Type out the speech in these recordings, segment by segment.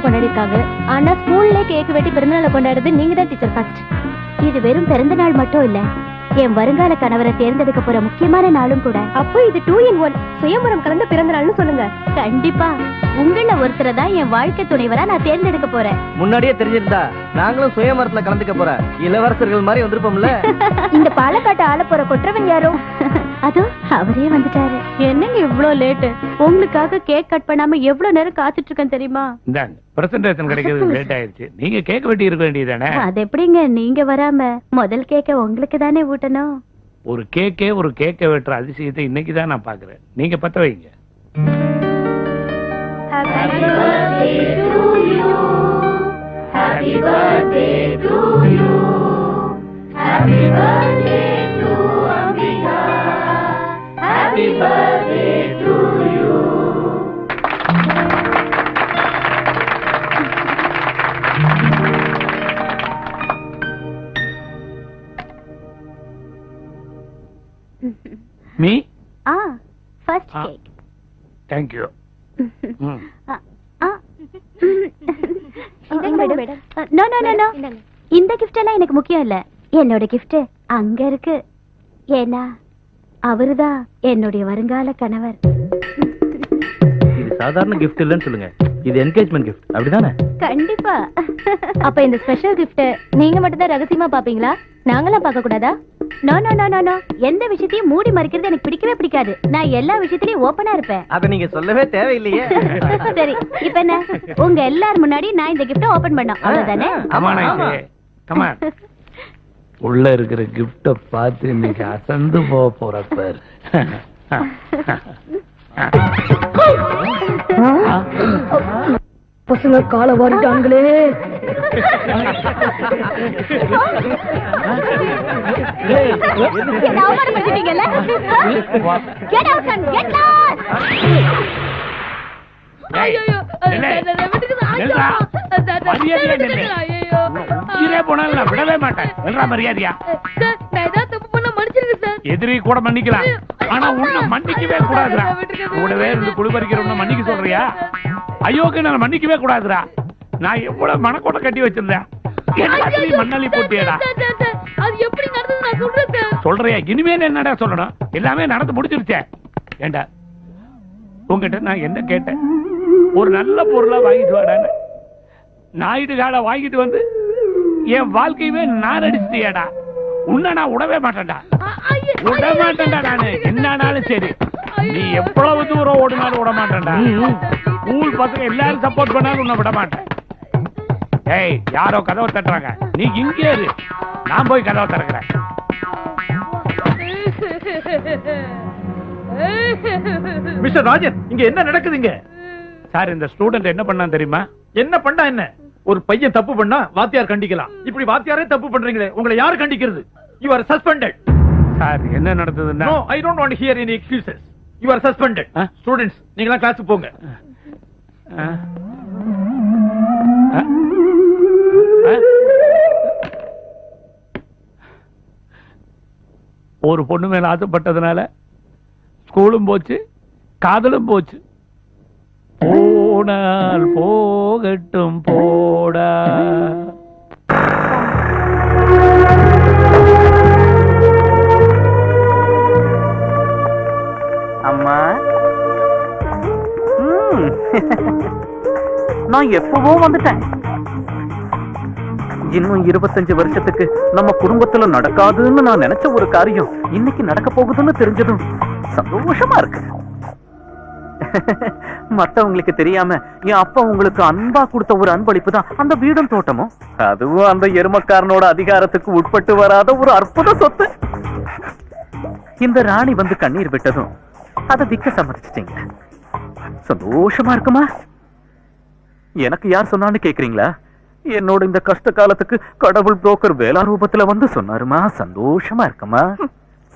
கொண்டாடி இருக்காங்க. ஆனா ஸ்கூல்ல கேக் வெட்டி பிறந்தநாளை கொண்டாடுறது நீங்க தான் டீச்சர் ஃபர்ஸ்ட். இது வெறும் பிறந்த நாள் மட்டும் இல்ல, என் வருங்கால கணவரை தேர்ந்தெடுக்க போற முக்கியமான நாளும் கூட. அப்போ இது 2 in 1 சுயம்பரம் கலந்த பிறந்த நாள்னு சொல்லுங்க. கண்டிப்பா உங்கள ஒருத்தரை தான் என் வாழ்க்கை துணைவரா நான் தேர்ந்தெடுக்க போறேன். முன்னாடியே தெரிஞ்சிருந்தா நாங்களும் சுயம்பரத்துல கலந்துக்க போற இளவரசர்கள் மாதிரி வந்திருப்போம்ல. இந்த பாலக்காட்டு ஆள போற கொற்றவன் யாரோ அதோ அவரே வந்துட்டாரு. என்னங்க இவ்ளோ லேட்? உங்களுக்காக கேக் கட் பண்ணாம எவ்வளவு நேரம் காத்துட்டு இருக்கேன் தெரியுமா? இந்தாங்க பிரசன்டேஷன் கிடைக்கிறது லேட் ஆயிருச்சு. நீங்க கேக் வெட்டி இருக்க வேண்டியதானே? அது எப்படிங்க நீங்க வராம முதல் கேக்க உங்களுக்கு தானே ஊட்டணும். ஒரு கேக்கை வெட்டுற அதிசயத்தை இன்னைக்கு தான் நான் பாக்குறேன். நீங்க பத்த வைங்க. Happy birthday to you. Happy birthday to you. Happy birthday to Ambika. Happy birthday to you. Me? First cake. Thank you. No. இந்த gift எல்லாம் எனக்கு முக்கியம் இல்ல. என்னோட gift அங்க இருக்கு. ஏன்னா அவர்தான் என்னுடைய வருங்கால கணவர். இது சாதாரண கிஃப்ட் இல்லன்னு சொல்லுங்க, இது என்கேஜ்மெண்ட் கிஃப்ட். அப்படிதானே? கண்டிப்பா. அப்ப இந்த ஸ்பெஷல் gift நீங்க மட்டும் தான் ரகசியமா பாப்பீங்களா? நாங்களாம் பார்க்க கூடாதா? நோ. எந்த விஷயத்தையும் மூடி மறைக்கிறது எனக்கு பிடிக்கவே பிடிக்காது. நான் எல்லா விஷயத்திலயும் ஓபனா இருப்பேன். அத நீங்க சொல்லவே தேவையில்லையே. சரி, இப்ப என்ன? உங்க எல்லாரும் முன்னாடி நான் இந்த கிஃப்ட ஓபன் பண்ணோம், அவ்வளவுதானே? ஆமா. உள்ள இருக்கிற கிஃப்ட பார்த்து இன்னைக்கு அசந்து போறப்ப பசங்க காலை வாரிட்டாங்களே. விடவே மாட்டேன். மரியாதையா எதிரி கூட மன்னிக்கலாம், ஆனா உன்னை மன்னிக்கவே கூடாதுடா. கூடவே இருந்து குளிபறிக்கிறவன மன்னிக்க சொல்றியா? ஐயோக்கு நான் மன்னிக்கவே கூடாதுடா. நான் எவ்வளவு மனக்கோட்டை கட்டி வச்சிருந்தேன். மண்ணாளி போட்டியடா. சொல்றியா? இனிமே என்னடா சொல்லணும்? எல்லாமே நடந்து முடிச்சிருச்சே. ஏண்டா உங்ககிட்ட நான் என்ன கேட்டேன்? ஒரு நல்ல பொருளா வாங்கிட்டு வாடான்னு. நாயுடு காலை வாங்கிட்டு வந்து என் வாழ்க்கையவே நான் அடிச்சிட்டியாடா. உன்னை நான் விடவே மாட்டேன்டா. நானு என்னாலும் சரி, நீ எவ்வளவு தூரம் ஓடினாலும் விட மாட்டேன்டா. ஸ்கூல் பசங்க எல்லாரும் சப்போர்ட் பண்ணாலும் உன்னை விட மாட்டேன். ஏய், யாரோ கதவை தட்டுறாங்க, நீ இங்கே இரு, நான் போய் கதவை திறக்கிறேன். மிஸ்டர் ராஜன், இங்க என்ன நடக்குதுங்க? சார், இந்த ஸ்டூடெண்ட் என்ன பண்ணா தெரியுமா? என்ன பண்ணா என்ன? ஒரு பையன் தப்பு பண்ணா வாத்தியார் கண்டிக்கலாம். இப்படி வாத்தியாரே தப்பு பண்றீங்களே, உங்களை யாரு கண்டிக்கிறது? You are suspended. சார், என்ன நடந்ததுன்னா? No, I don't want to hear any excuses. You are suspended. Students, நீங்க கிளாஸ் போங்க. ஒரு பொண்ணு மேல ஆசைப்பட்டதுனால ஸ்கூலும் போச்சு, காதலும் போச்சு. போனால் போகட்டும் போடா. அம்மா, நான் எப்பவோ வந்துட்டேன். இன்னும் 25 வருஷத்துக்கு நம்ம குடும்பத்துல நடக்காதுன்னு நான் நினைச்ச ஒரு காரியம் இன்னைக்கு நடக்க போகுதுன்னு தெரிஞ்சதும் சந்தோஷமா இருக்கு. மத்தவங்களுக்கு தெரியாம என் அப்பா உங்களுக்கு அன்பா கொடுத்த ஒரு அன்பளிப்பு தான் அந்த வீடும் தோட்டமும். அதுவும் அந்த எருமக்காரனோட அதிகாரத்துக்கு உட்பட்டு வராத ஒரு அற்புத சொத்து. இந்த ராணி வந்து கண்ணீர் விட்டதும் அதை விற்க சம்மதிச்சிட்டீங்க. சந்தோஷமா இருக்குமா? எனக்கு யார் சொன்னான்னு கேக்குறீங்களா? என்னோட இந்த கஷ்ட காலத்துக்கு கடவுள் புரோக்கர் வேளா ரூபத்துல வந்து சொன்னாருமா. சந்தோஷமா இருக்குமா?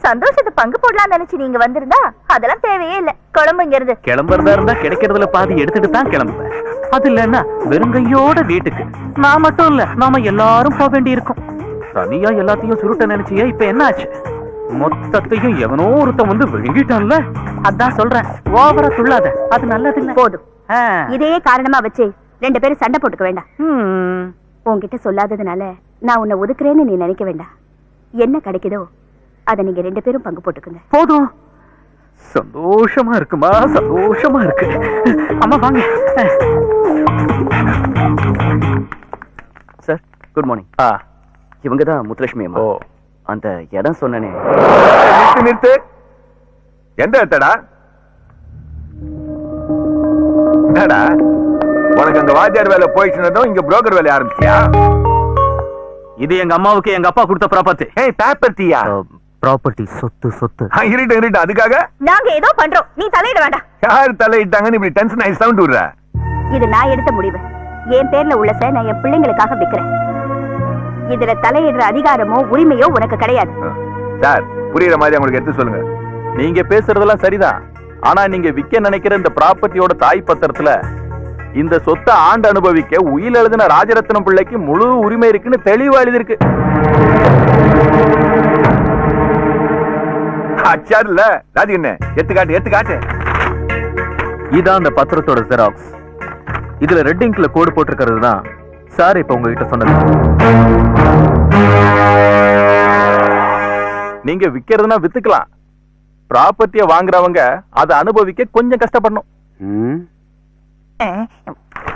சந்தோஷத்தை பங்கு போடலாம் நினைச்சு நீங்க வந்திருந்தா அதெல்லாம் தேவையே இல்ல. கிளம்புங்கிறது கிளம்புறதா இருந்தா கிடைக்கிறதுல பாதி எடுத்துட்டு தான் கிளம்புவேன். அது இல்லன்னா வெறுங்கையோட வீட்டுக்கு. நான் மட்டும் இல்ல, நாம எல்லாரும் போக வேண்டி இருக்கும். தனியா எல்லாத்தையும் சுருட்ட நினைச்சியா? இப்ப என்ன ஆச்சு? மொத்தத்தையும் எவனோ ஒருத்தன் வந்து விழுங்கிட்டான்ல. அதான் சொல்றேன், ஓவரா துள்ளாத, அது நல்லது இல்ல. போதும். இதையே காரணமா வச்சு 2 பேரும் சண்டை போட்டுக்க வேண்டாம். உன்கிட்ட சொல்லாததுனால நான் உன்னை ஒதுக்குறேன்னு நீ நினைக்க வேண்டாம். என்ன கிடைக்குதோ அதை நீங்க 2 பேரும் பங்கு போட்டுக்குங்க. போதும். சந்தோஷமா இருக்குமா? சந்தோஷமா இருக்கு. அம்மா வாங்க. Sir good morning. இவங்க தான் முத்துலட்சுமி அம்மா. அந்த இடம் சொன்னனே. நிறுத்து. எந்த இடத்தடா? என்னடா உனக்கு அங்க வாத்தியார் வேலை போயிட்டு இங்க புரோக்கர் வேலை ஆரம்பிச்சியா? இது எங்க அம்மாவுக்கு எங்க அப்பா கொடுத்த ப்ராப்பர்ட்டி. ஏய் ப்ராப்பர்ட்டியா? ப்ராப்பர்ட்டி சொத்து சொத்து. இருட்டு அதுக்காக நாங்க ஏதோ பண்றோம், நீ தலையிட வேண்டாம். யார் தலையிட்டாங்கன்னு இப்படி டென்ஷன் ஆகி சவுண்ட் விடுற? இது நான் எடுத்த முடிவு. என் பேர்ல உள்ளத நான் என் பிள்ளைங்களுக்காக விக்கிறேன். இதுல தலையிடுற அதிகாரமோ உரிமையோ உனக்கு கிடையாது. சார் புரியுற மாதிரி உங்களுக்கு எடுத்து சொல்லுங்க. நீங்க பேசுறதெல்லாம் சரிதான். ஆனா நீங்க விக்க நினைக்கிற இந்த ப்ராப்பர்ட்டியோட தாய் பத்திரத்துல இந்த சொத்தை ஆண்டு அனுபவிக்க உயில் எழுதின ராஜரத்னம் பிள்ளைக்கு முழு உரிமை இருக்குன்னு தெளிவா எழுதிருக்கு. அச்சாருல ராஜகண்ணே எத்துக்காட்டு. இதான் அந்த பத்திரத்தோட ஜெராக்ஸ். இதுல ரெட் இங்க்ல கோடு போட்டிருக்கிறது தான் சார் இப்ப உங்ககிட்ட சொன்னது. நீங்க விக்கிறதுனா வித்துக்கலாம். ப்ராப்பர்ட்டிய வாங்குறவங்க அதை அனுபவிக்க கொஞ்சம் கஷ்டப்படணும்.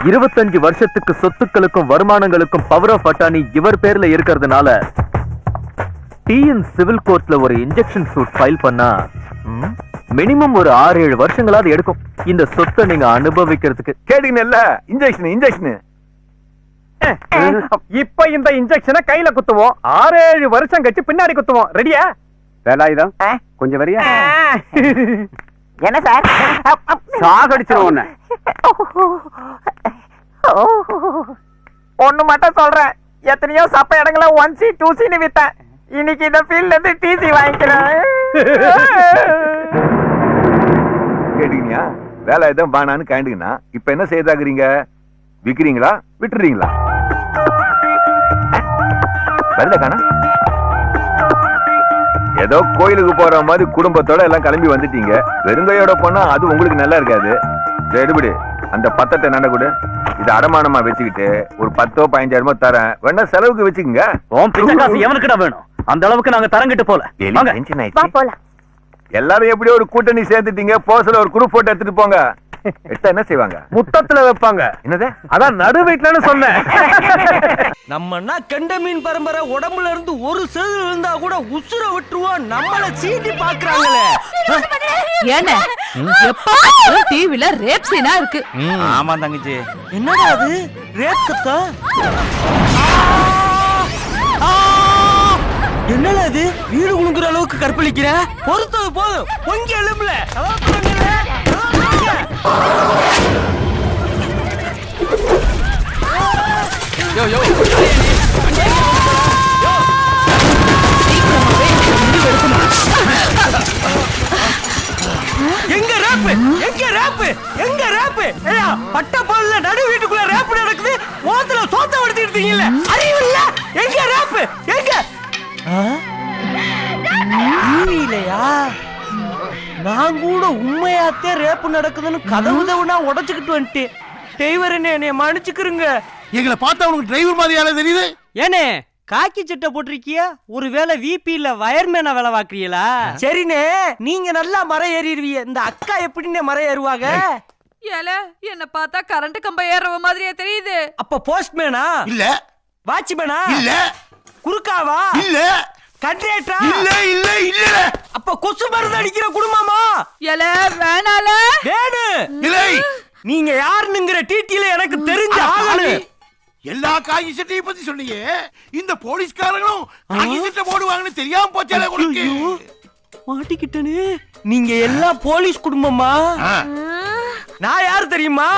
25 வருஷத்துக்கு சொத்துக்களுக்கும் வருமானங்களுக்கும் பவர் ஆஃப் அட்டார்னி இவர் பேர்ல இருக்கிறதுனால டிஎன் சிவில் கோர்ட்ல ஒரு இன்ஜெக்ஷன் சூட் ஃபைல் பண்ணா மினிமம் ஒரு 6-7 வருஷங்களாவது எடுக்கும் இந்த சொத்தை நீங்க அனுபவிக்கிறதுக்கு. கேட்டீங்கல்ல இன்ஜெக்ஷன். இப்ப இந்த இன்ஜெக்ஷனை கையில குத்துவோம், 6-7 வருஷம் கழிச்சு பின்னாடி குத்துவோம். ரெடியா? வேலாயுதம் கொஞ்சம் வரியா? என்ன சார்? சாகடிச்சிருவோம். ஒண்ணு மட்டும் சொல்றேன், எத்தனையோ சப்ப இடங்கள 1C 2C வித்தேன். இன்னைக்கு இந்த ஃபீல்ட்ல இருந்து டிசி வாங்கிக்கிறேன். கேட்டீங்களா? வேலை எதுவும் பானான்னு கேண்டுங்கன்னா இப்ப என்ன செய்தாக்குறீங்க? விக்கிறீங்களா விட்டுறீங்களா? வரல காணா? ஏதோ கோயிலுக்கு போற மாதிரி குடும்பத்தோட எல்லாம் கிளம்பி வந்துட்டீங்க. வெறுங்கையோட போனா அது உங்களுக்கு நல்லா இருக்காது. எடுபடி அந்த பத்தத்தை நட கூட இது அடமானமா வச்சுக்கிட்டு ஒரு 10 15 தரேன், வேணா செலவுக்கு வச்சுக்கோங்க. எவனுக்குடா வேணும்? அந்த அளவுக்கு நாங்க தரங்கிட்டு போல. எல்லாரும் எப்படியோ ஒரு கூட்டணி சேர்த்துட்டீங்க. போஸ்ல ஒரு குரூப் போட்டோ எடுத்துட்டு போங்க. எடுத்தா என்ன செய்வாங்க? முத்தத்துல வைப்பாங்க. என்னது? அதான் நடு வீட்டுலன்னு சொன்னேன். நம்மன்னா கெண்ட மீன் பரம்பரை உடம்புல இருந்து ஒரு செல் இருந்தா கூட உசுர விட்டுருவோம். நம்மள சீண்டி பாக்குறாங்களே. ஏனே எப்ப டிவில ரேப் சீனா இருக்கு. ஆமா தங்கச்சி. என்னடா அது ரேப் சத்தம்? என்னடா அது வீடு குலுங்குற அளவுக்கு கற்பழிக்கிற? பொறுத்தது போதும், பொங்கி எழும்பல. எங்க ரேப்? எங்க ரேப்? எங்க ரேப்? ஏயா பட்டப்பல்ல நடு வீட்டுக்குள்ள ரேப் நடக்குது. ஓத்துல சோத்த வடிச்சிட்டு இருக்கீங்கல, அறிவு இல்ல? எங்க ரேப்? எங்க? இல்லையா? நான் கூட உண்மையாத்தே ரேப் நடக்குதுன்னு கதவுதவுனா உடைச்சுக்கிட்டு வந்துட்டேன். டிரைவர் என்னைய மன்னிச்சுக்கிறீங்க. எங்களை பார்த்தா உனக்கு டிரைவர் மாதிரியால தெரியுது? ஏனே காக்கி சட்டை போட்டிருக்கிய? ஒருவேளை விபி இல்ல வயர்மேனா வேலை பாக்குறீங்களா? சரினே, நீங்க நல்லா மரம் ஏறிடுவீங்க. இந்த அக்கா எப்படின்னு மரம் ஏறுவாங்க? ஏல என்ன பார்த்தா கரண்ட் கம்பம் ஏறவ மாதிரியே தெரியுது. அப்ப போஸ்ட்மேனா? இல்ல. வாட்ச்மேனா? இல்ல. குறுக்காவா? இல்ல. கண்ட்ரேட்டரா? இல்ல இல்ல இல்ல. அப்ப கொசு மருந்து அடிக்கிற குடும்பமா? ஏல வேணால. வேணு. இல்லை. நீங்க யாருன்னுங்கிற டீட்டெயில் எனக்கு தெரிஞ்ச ஆகணும். எல்லா காகி சட்டையை பத்தி சொன்னீங்க. இந்த போலீஸ்காரங்களும் காகி சட்டை போடுவாங்கன்னு தெரியாம போச்சாலே உங்களுக்கு. மாட்டிக்கிட்டனே. நீங்க எல்லாம் போலீஸ் குடும்பமா? நான் யாரு தெரியுமா?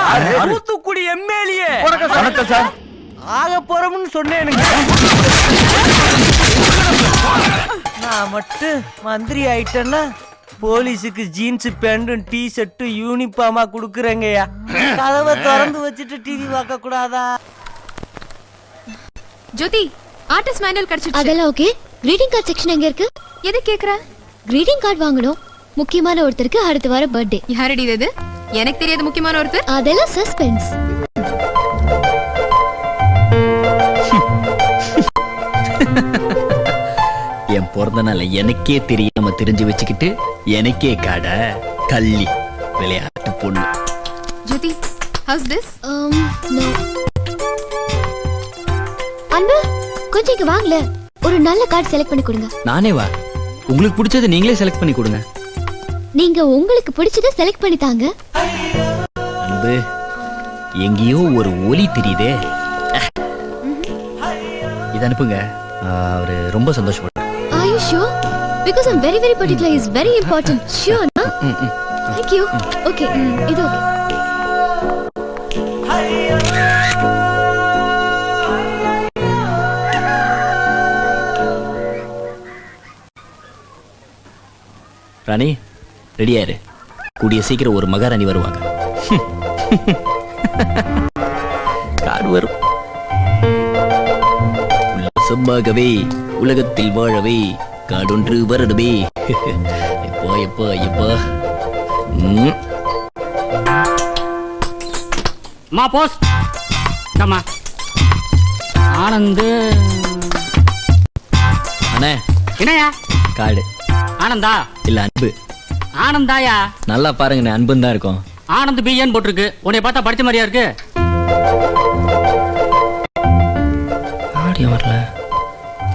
தூத்துக்குடி எம்எல்ஏ. வணக்கம் சார். ஆக போறோம்னு சொன்னேனுங்க. நான் மட்டும் மந்திரி ஆயிட்டேன்னா போலீஸுக்கு ஜீன்ஸ் பேண்டும் டி ஷர்ட் யூனிஃபார்மா குடுக்குறேங்கய்யா. கதவை திறந்து வச்சுட்டு டிவி பார்க்க கூடாதா? ஜோதி, ஆர்டிஸ்ட் மேனுவல் கிடைச்சிருச்சு. அதெல்லாம் ஓகே. கிரீட்டிங் கார்டு செக்ஷன் எங்க இருக்கு? எது கேக்குற? கிரீட்டிங் கார்டு வாங்கணும். முக்கியமான ஒருத்தருக்கு அடுத்த வாரம் பர்த்டே. யாரடி இது? எனக்கு தெரியாது முக்கியமான ஒருத்தர். அதெல்லாம் சஸ்பென்ஸ். என் பிறந்த நாளை எனக்கே தெரியாம தெரிஞ்சு வச்சுக்கிட்டு எனக்கே கடை கள்ளி விளையாட்டு பொண்ணு. ஜோதி, how's this? No. அன்பு, கொஞ்சம் இங்க வாங்கல. ஒரு நல்ல கார்டு செலக்ட் பண்ணி கொடுங்க. நானே வா, உங்களுக்கு பிடிச்சதை நீங்களே செலக்ட் பண்ணி கொடுங்க. நீங்க உங்களுக்கு பிடிச்சதை செலக்ட் பண்ணி தாங்க. அன்பு, எங்கேயோ ஒரு ஒலி தெரியுதே. இது அனுப்புங்க, அவரு ரொம்ப சந்தோஷப்படுறாரு. Are you sure? Because I'm very very particular. It's very important. Sure, na? Thank you. Okay, இது okay. ராணி, ரெடியாரு. கூடிய சீக்கிரம் ஒரு மகாராணி வருவாங்க. காடு வரும். உல்லாசமாகவே உலகத்தில் வாழவே காடொன்று வரணுமே. எப்பா எப்பா எப்பா. மா போஸ் கம்மா ஆனந்த். அண்ணே, என்னையா காடு? ஆனந்தா இல்ல அன்பு. ஆனந்தாயா? நல்லா பாருங்கண்ணே, அன்புன்னு தான் இருக்கும். ஆனந்த் பிஎன் போட்டிருக்கு. உன்னை பார்த்தா படிச்ச மாதிரியா இருக்கு. ஆடியோ வரல.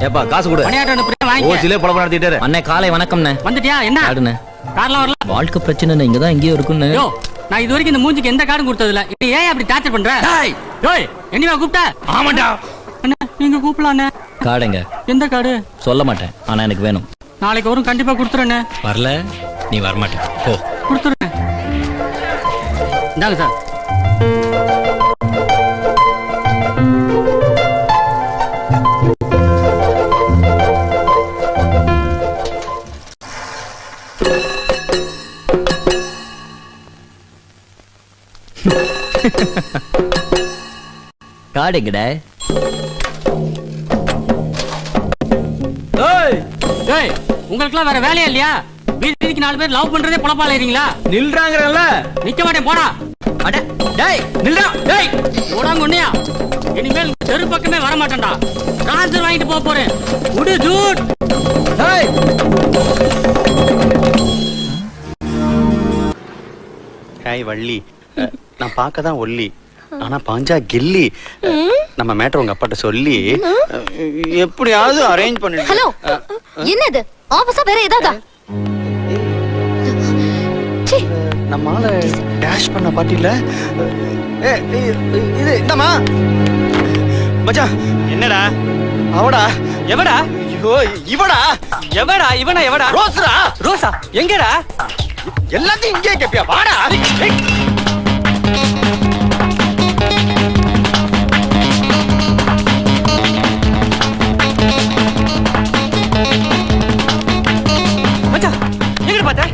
ஏப்பா காசு கொடு. பணியாட்டம் அனுப்புறேன், வாங்கிக்க. ஓசிலே பழப்ப நடத்திட்டாரு. அண்ணே காலை வணக்கம்ண்ணே. வந்துட்டியா? என்ன காடுண்ணே? கார்லாம் வரல. வாழ்க்கை பிரச்சனை இங்கதான் எங்கேயோ இருக்குன்னு. யோ, நான் இது வரைக்கும் இந்த மூஞ்சிக்கு எந்த கார்டும் கொடுத்ததில்ல. நீ ஏன் அப்படி டார்ச்சர் பண்ற? யோய், என்னையா கூப்பிட்ட? ஆமாண்டா. அண்ணா, நீங்க கூப்பிடலாம். காடுங்க? எந்த கார்டு? சொல்ல மாட்டேன், ஆனா எனக்கு வேணும். நாளைக்கு வரும், கண்டிப்பா கொடுத்துறேன். வரல, நீ வரமாட்டேன். போ. கொடுத்துறேன். இந்தாங்க சார். காடுங்கடா? ஏய், உங்களுக்குலாம் வேற வேலையா இல்லையா? வீதிக்கு 4 பேர் லவ் பண்றதே பொழப்பால இருக்கீங்களா? நில்றாங்கறல்ல. நிக்க மாட்டேன், போடா. அட டேய், நில்றா. டேய், போடாங்க ஒண்ணியா. இனிமேல் தெரு பக்கமே வர மாட்டேன்டா. ட்ரான்ஸ்ஃபர் வாங்கிட்டு போக போறேன். உடு ஜூட். டேய். ஹாய் வள்ளி, நான் பார்க்க தான் ஒல்லி, ஆனா பாஞ்சா கில்லி. நம்ம மேட்டர் உங்க அப்பாட்ட சொல்லி எப்படியாவது அரேஞ்ச் பண்ணிடு. ஹலோ, என்னது? ஆபீஸா வேற ஏதாவது? நம்மால டேஷ் பண்ண பாட்டில இது என்னமா மச்சான்? என்னடா அவடா? எவடா? ஐயோ, இவடா. எவடா? இவனா? எவடா? ரோஸ்டா? ரோசா எங்கடா? எல்லாத்தையும் இங்கே கேப்பியா? வாடா. மச்சான், எங்க பார்த்த?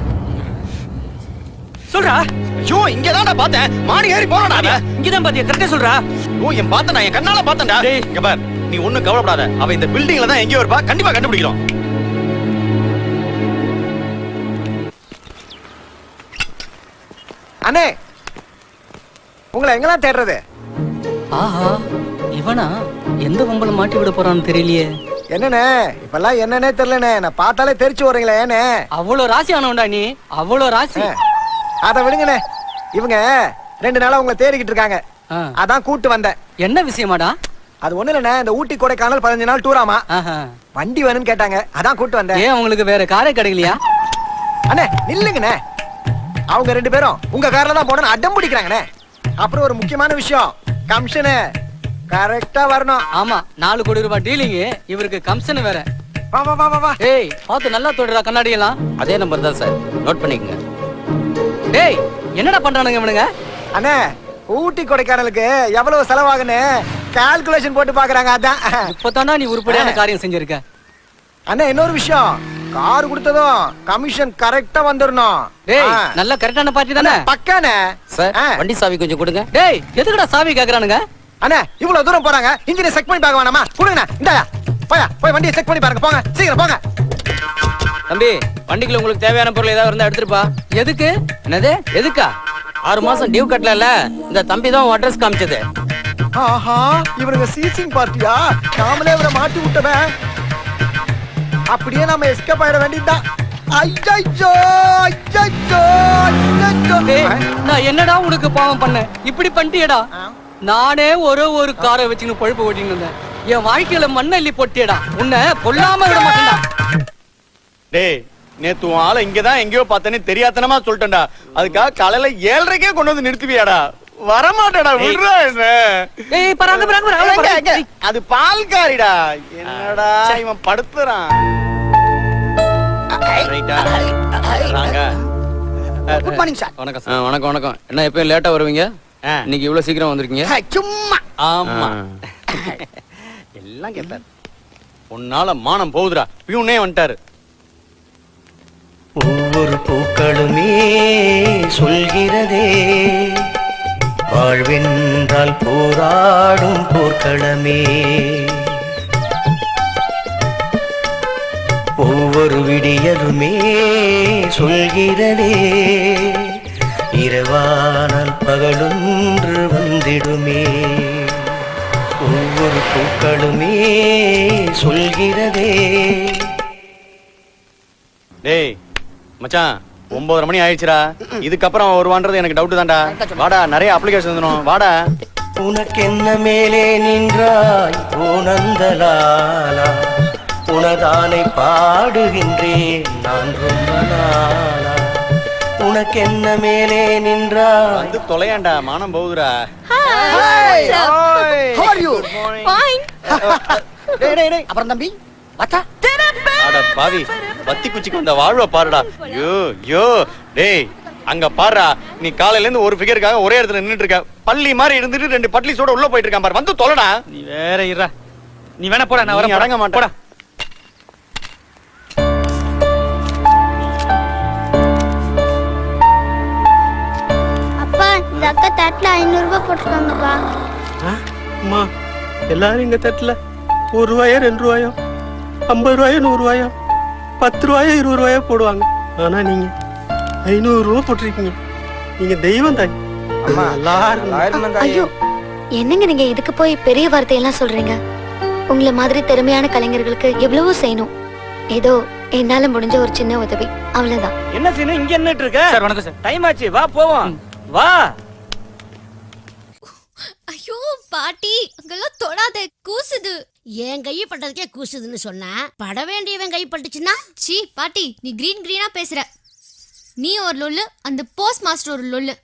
சொல்றா. ஐயோ, இங்கதான் நான் பார்த்தேன். மாடி ஏறி போறடா. இங்கதான் பாத்தியா? கரெக்டா சொல்றா. ஓ, என் பார்த்தேன், நான் என் கண்ணால பார்த்தேன்டா. டேய், இங்க பார், நீ ஒண்ணும் கவலைப்படாத. அவ இந்த பில்டிங்ல தான் எங்கேயோ இருப்பா. கண்டிப்பா கண்டுபிடிக்கிறோம். அண்ணே, உங்களை எங்கெல்லாம் தேடுறது? ஆஹா, இவனா எந்த பொம்பளை மாட்டி விட போறான்னு தெரியலையே. என்னண்ணே இப்பெல்லாம் என்னன்னே தெரியலண்ணே. நான் பார்த்தாலே தெரிச்சு வரீங்களே. ஏண்ணே அவ்வளவு ராசி ஆனவன்டா நீ. அவ்வளவு ராசி. அதை விடுங்கண்ணே. இவங்க 2 நாளா உங்களை தேடிக்கிட்டு இருக்காங்க. அதான் கூட்டு வந்தேன். என்ன விஷயமாடா? அது ஒண்ணு இல்லண்ணே, இந்த ஊட்டி கொடைக்கானல் 15 நாள் டூராமா. வண்டி வேணும்னு கேட்டாங்க, அதான் கூட்டு வந்தேன். ஏன் உங்களுக்கு வேற காரே கிடைக்கலையா? அண்ணே நில்லுங்கண்ணே. அவங்க 2 பேரும் உங்க கார்ல தான் போனோம்னு அடம் பிடிக்கிறாங்கண்ணே. அப்புறம் ஒரு முக்கியமான விஷயம், கமிஷனு கரெக்டா வரணும். ஆமா, 4 கோடி ரூபாய் டீலிங். இவருக்கு கமிஷன் வேற. வா வா வா வா. ஏய், பாத்து நல்லா தொடுறா கண்ணாடி எல்லாம். அதே நம்பர் தான் சார், நோட் பண்ணிக்கங்க. டேய், என்னடா பண்றானுங்க இவனுங்க? அண்ணே, ஊட்டி கொடைக்கானலுக்கு எவ்வளவு செலவாகுன்னு கால்குலேஷன் போட்டு பாக்குறாங்க. அதான் இப்பதானா நீ உருப்படியான காரியம் செஞ்சிருக்க. அண்ணே, இன்னொரு விஷயம், கார் கொடுத்ததும் கமிஷன் கரெக்டா வந்துடணும். டேய், நல்ல கரெக்டான பார்ட்டி தானே? பக்கானே. சார், வண்டி சாவி கொஞ்சம் கொடுங்க. டேய், எதுக்குடா சாவி கேக்குறானுங்க? அண்ணே, இவ்வளவு தூரம் போறாங்க, இன்ஜினை செக் பண்ணி பார்க்க வேணாமா? கொடுங்கண்ணா. இந்தாயா, போய் வண்டியை செக் பண்ணி பாருங்க. போங்க, சீக்கிரம் போங்க. தம்பி, வண்டிக்குள்ள உங்களுக்கு தேவையான பொருள் ஏதாவது இருந்தா எடுத்துருப்பா. எதுக்கு? என்னது எதுக்கா? 6 மாசம் டியூ கட்டல. இந்த தம்பி தான் அட்ரஸ் காமிச்சது. ஆஹா இவனுங்க சீசிங் பார்ட்டியா? நாமளே இவரை மாட்டி விட்டவன். அப்படியே நம்ம எஸ்கேப் ஆயிட வேண்டியதுதான். ஐயோ ஐயோ நான் என்னடா உனக்கு பாவம் பண்ணேன்? இப்படி பண்ணிட்டியடா. நானே ஒரு காரை வச்சுன்னு பொழுப்பு ஓட்டின்னு இருந்தேன். என் வாழ்க்கையில மண்ணள்ளி போட்டியடா. உன்னை கொல்லாம விட மாட்டேன்டா. டேய், நேத்து உன் ஆளை இங்கதான் எங்கேயோ பார்த்தேன்னு தெரியாதனமா சொல்லிட்டேன்டா. அதுக்காக காலையில 7:30க்கே கொண்டு வந்து நிறுத்துவியாடா? வரமாட்டடா, விடுறா என்ன. ஏய் பராங்க அது பால்காரிடா. என்னடா இவன் படுத்துறான். Good morning sir. வணக்கம் வணக்கம் வணக்கம். என்ன எப்பயும் லேட்டா வருவீங்க? இன்னைக்கு இவ்வளவு சீக்கிரம் வந்திருக்கீங்க? சும்மா. ஆமா எல்லாம் கேட்டார். உன்னால மானம் போகுதுடா. பியூனே வந்துட்டாரு. ஒவ்வொரு பூக்களுமே சொல்கிறதே வாழ்வென்றால் போராடும் போர்க்களமே. ஒவ்வொரு விடியலுமே சொல்கிறதே இரவானால் பகலொன்று வந்திடுமே. ஒவ்வொரு பூக்களுமே சொல்கிறதே. டேய் மச்சான், 9:30 மணி ஆயிடுச்சுடா. இதுக்கப்புறம் வருவான்றது எனக்கு டவுட் தான்டா. வாடா, நிறைய அப்ளிகேஷன் வந்துடும். வாடா. உனக்கென்ன மேலே நின்றாய் ஓனந்தலாலா, உனதானை பாடுகின்றேன் நான் ரொம்ப நாளா. உனக்கென்ன மேலே நின்றாய். வந்து தொலையாண்டா, மானம் போகுதுடா. அப்புறம் தம்பி அட பாவி, பத்தி குச்சிக்கு வந்த வாழ்வ பாருடா. யோ யோ டேய், அங்க பாருடா. நீ காலையில இருந்து ஒரு ஃபிகருக்காக ஒரே இடத்துல நின்னுட்டு இருக்க. பள்ளி மாதிரி இருந்துட்டு 2 பட்லிஸோட உள்ள போயிட்டு இருக்கான் பாரு. வந்து தொலைடா. நீ வேற இருடா. நீ வேணா போடா, நான் வரேன். அடங்க மாட்டேன். அப்பா இந்த அக்கா தட்டுல 500 ரூபாய் போட்டுருக்காங்கப்பா. அம்மா, எல்லாரும் இங்க தட்டுல 1 ரூபாயோ 2 ரூபாயோ 50 ரூபாயோ 100 ரூபாயோ 10 ரூபாயோ 20 ரூபாயோ போடுவாங்க. ஆனா நீங்க 500 ரூபாய் போட்டிருக்கீங்க. நீங்க தெய்வம் தான். ஐயோ, என்னங்க நீங்க இதுக்கு போய் பெரிய வார்த்தையெல்லாம் சொல்றீங்க? உங்களை மாதிரி திறமையான கலைஞர்களுக்கு எவ்வளவோ செய்யணும். ஏதோ என்னால முடிஞ்ச ஒரு சின்ன உதவி, அவ்வளவுதான். என்ன சீனு இங்க நின்னுட்டு இருக்க? சார் வணக்கம் சார். டைம் ஆச்சு, வா போவோம். வா. ஐயோ பாட்டி, அங்கெல்லாம் தொடாத, கூசுது. என் கையை பட்டதுக்கே கூசுதுன்னு சொன்னா, பட வேண்டியவன் கை பட்டுச்சுன்னா? சீ பாட்டி, நீ கிரீனா பேசுற. நீ ஒரு லொல்லு, அந்த போஸ்ட் மாஸ்டர் ஒரு லொல்லு.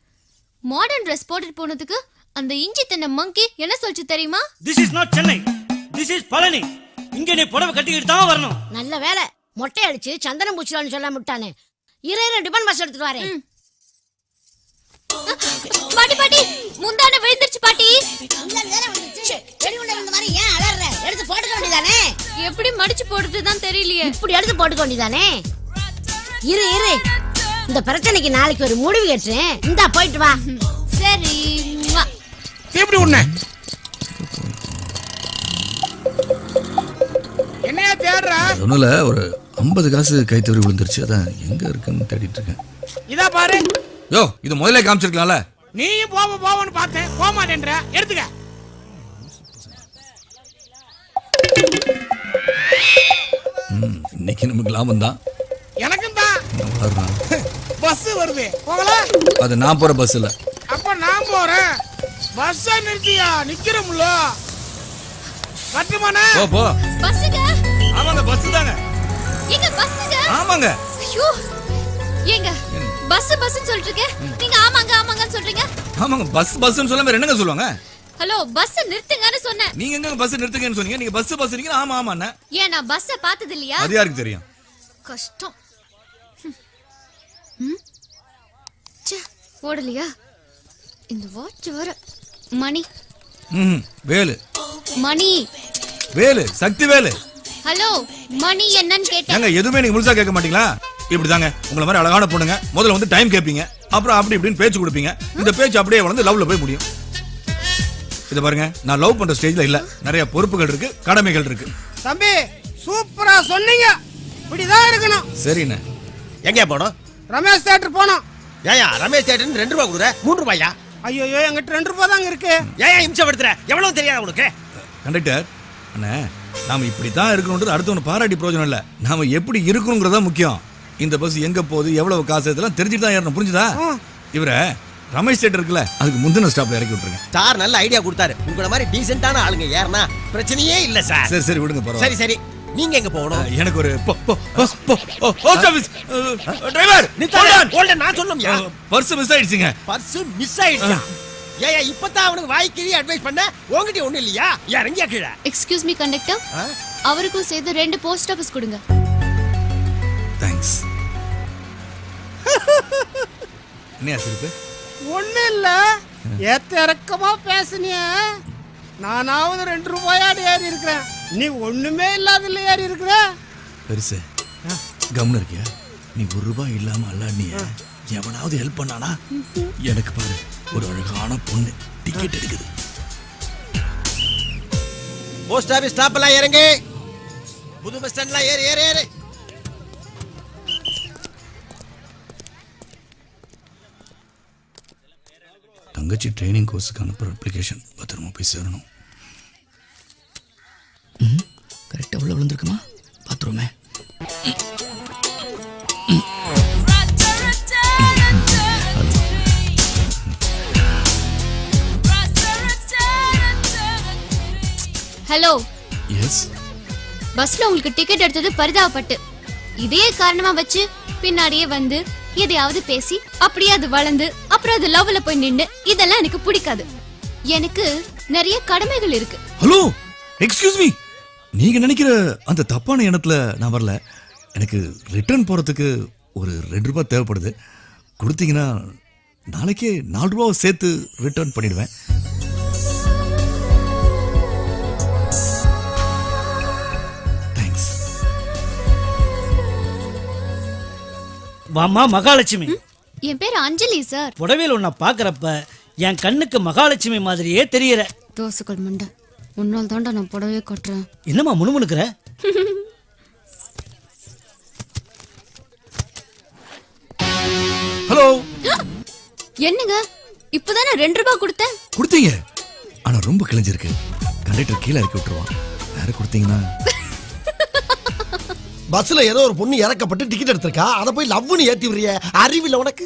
மாடர்ன் ட்ரெஸ் போட்டுட்டு போனதுக்கு அந்த இஞ்சி தின்ன மங்கி என்ன சொல்லிச்சு தெரியுமா? This is not Chennai, this is Palani. இங்க நீ புடவை கட்டிக்கிட்டு தான் வரணும். நல்ல வேலை, மொட்டை அடிச்சு சந்தனம் பூச்சலான்னு சொல்ல முட்டானே. இரு டிபன் பாஸ் எடுத்துட்டு வரேன். பாட்டி பாட்டி, முந்தான விழுந்துருச்சு பாட்டி. இந்த மாதிரி ஏன் அலறற? எடுத்து போட்டுக்க வேண்டியதானே? எப்படி மடிச்சு போடுறதுதான் தெரியலையே. இப்படி எடுத்து போட்டுக்க வேண்டியதானே? இரு இந்த பிரச்சனைக்கு நாளைக்கு ஒரு முடிவு கேட்டுறேன். இந்தா போயிட்டு வா. சரி. எப்படி உன்ன என்னையா தேடுற? ஒண்ணுல ஒரு 50 காசு கை தவறி விழுந்துருச்சு. அதான் எங்க இருக்குன்னு தேடிட்டு இருக்கேன். இதா பாரு. யோ, இது முதல்ல காமிச்சிருக்கலாம்ல. நீயும் போவோன்னு பார்த்தேன், போக மாட்டேன்ற. எடுத்துக்க. இன்னைக்கு நமக்கு லாபம் தான். எனக்கும் தான். பஸ் வருது, போகலாம். அது நான் போற பஸ் இல்ல. அப்ப நான் போறேன். பஸ் நிறுத்தியா? நிக்கிறோம்ல. கட்டுமானே. போ. பஸ்ஸுங்க. ஆமாங்க, பஸ் தாங்க. எங்க பஸ்ஸுங்க? ஆமாங்க. ஐயோ, ஏங்க பஸ்ன்னு சொல்லிட்டு இருக்கேன், நீங்க ஆமாங்கன்னு சொல்றீங்க. ஆமாங்க, பஸ்ன்னு சொல்லாம என்னங்க சொல்லுவாங்க? ஹலோ, பஸ் நிறுத்துங்கன்னு சொன்னேன். நீங்க எங்க பஸ் நிறுத்துங்கன்னு சொன்னீங்க? நீங்க பஸ் நீங்க ஆமாண்ணா. ஏன் நான் பஸ்ஸ பார்த்தது இல்லையா? அது யாருக்கு தெரியும்? கஷ்டம். ஓடலையா இந்த வாட்ச் வர? மணி. வேலு. மணி. வேலு, சக்தி வேலு. ஹலோ, மணி என்னன்னு கேட்டேன். ஏங்க எதுவுமே நீங்க முழுசா கேட்க மாட்டீங்களா? இப்படிதாங்க உங்களை மாதிரி அழகான பொண்ணுங்க முதல்ல வந்து டைம் கேட்பீங்க, அப்புறம் அப்படி இப்படின்னு பேச்சு கொடுப்பீங்க. இந்த பேச்சு அப்படியே வளர்ந்து லவ்ல போய் முடியும். இத பாருங்க, நான் லவ் பண்ற ஸ்டேஜ்ல இல்ல. நிறைய பொறுப்புகள் இருக்கு, கடமைகள் இருக்கு. தம்பி சூப்பரா சொன்னீங்க. இப்படிதான் இருக்கணும். சரிண்ணே. எங்க போனோம்? ரமேஷ் தியேட்டர் போனோம். ஏயா ரமேஷ் தியேட்டர் 2 ரூபாய் கொடுற, 3 ரூபாயா? ஐயோ எங்கிட்ட 2 ரூபாய் தாங்க இருக்கு. ஏன் இம்சப்படுத்துற? எவ்வளவு தெரியாது உனக்கு? கண்டக்டர் அண்ணே, நாம இப்படித்தான் இருக்கணும்ன்றது அடுத்தவனை பாராட்டி பிரயோஜனம் இல்ல. நாம எப்படி இருக்கணுங்கிறதா முக்கியம். இந்த பஸ் எங்க போகுது, எவ்வளவு காசு, இதெல்லாம் தெரிஞ்சுட்டு தான் ஏறணும். புரிஞ்சுதா? இவரை ரமேஷ் தேட்டர் இருக்குல்ல, அதுக்கு முந்தின ஸ்டாப்ல இறக்கி விட்டுருங்க. சார் நல்ல ஐடியா கொடுத்தாரு. உங்கள மாதிரி டீசென்ட்டான ஆளுங்க ஏறனா பிரச்சனையே இல்ல சார். சரி சரி விடுங்க, பரவாயில்லை. சரி சரி, நீங்க எங்க போகணும்? எனக்கு ஒரு போஸ்ட் ஆபீஸ் டிரைவர் ஹோல்ட். நான் சொல்லணும்யா, பர்ஸ் மிஸ் ஆயிடுச்சுங்க. பர்ஸ் மிஸ் ஆயிடுச்சா? ஏய் இப்பதான் அவனுக்கு வாய்க்கிழி அட்வைஸ் பண்ண, உன்கிட்ட ஒண்ணு இல்லையா? இறங்கியா கீழே. எக்ஸ்கியூஸ் மீ கண்டக்டர், அவருக்கும் சேர்த்து 2 போஸ்ட் ஆபீஸ் கொடுங்க. தேங்க்ஸ். என்ன சிரிப்பு? ஒண்ணு இல்ல, ஏத்த இறக்கமா பேசுனிய. நானாவது 2 ரூபாயாடு ஏறி இருக்கிறேன், நீ ஒண்ணுமே இல்லாதல ஏறி இருக்கிற. பெருசு கம்னு இருக்கியா? நீ 1 ரூபாய் இல்லாம அல்லாடிய எவனாவது ஹெல்ப் பண்ணானா? எனக்கு பாரு, ஒரு அழகான பொண்ணு டிக்கெட் எடுக்குது. போஸ்ட் ஆபீஸ் ஸ்டாப்லாம் இறங்கு, புது பஸ் ஸ்டாண்ட்லாம் ஏறு ஏறு ஏறு. தங்கச்சி ட்ரைனிங் கோர்ஸுக்கு அனுப்புற அப்ளிகேஷன் பத்திரமா போய் சேரணும். கரெக்டாக உள்ள விழுந்திருக்குமா? பாத்ரூமே. ஹலோ. எஸ். பஸ்ல உங்களுக்கு டிக்கெட் எடுத்தது பரிதாபப்பட்டு, இதே காரணமா வச்சு பின்னாடியே வந்து எதையாவது பேசி அப்படியே அது வளர்ந்து அப்புறம் அது லவ்ல போய் நின்னு, இதெல்லாம் எனக்கு பிடிக்காது. எனக்கு நிறைய கடமைகள் இருக்கு. Hello, excuse me. நீங்க நினைக்கிற அந்த தப்பான எண்ணத்துல நான் வரல. எனக்கு ரிட்டர்ன் போறதுக்கு ஒரு 2 ரூபாய் தேவைப்படுது. கொடுத்தீங்கன்னா நாளைக்கே 4 ரூபாவை சேர்த்து ரிட்டர்ன் பண்ணிடுவேன். தேங்க்ஸ். வாமா மகாலட்சுமி. என் பேர் அஞ்சலி சார். புடவையில் உன்னை பாக்குறப்ப என் கண்ணுக்கு மகாலட்சுமி மாதிரியே தெரியற. தோசைகள் மண்டை, முன்னால் தாண்டா நான் புடவையே கட்டுறேன். என்னம்மா முணுமுணுக்கிற? ஹலோ. என்னங்க, இப்பதானே 2 ரூபாய் கொடுத்தேன். கொடுத்தீங்க, ஆனா ரொம்ப கிழிஞ்சிருக்கு. கண்டக்டர் கீழே இறக்கி விட்டுருவான். வேற கொடுத்தீங்கன்னா. பஸ்ல ஏதோ ஒரு பொண்ணு இறக்கப்பட்டு டிக்கெட் எடுத்திருக்கா, அதை போய் லவ்னு ஏத்தி விடுறிய, அறிவில்ல உனக்கு?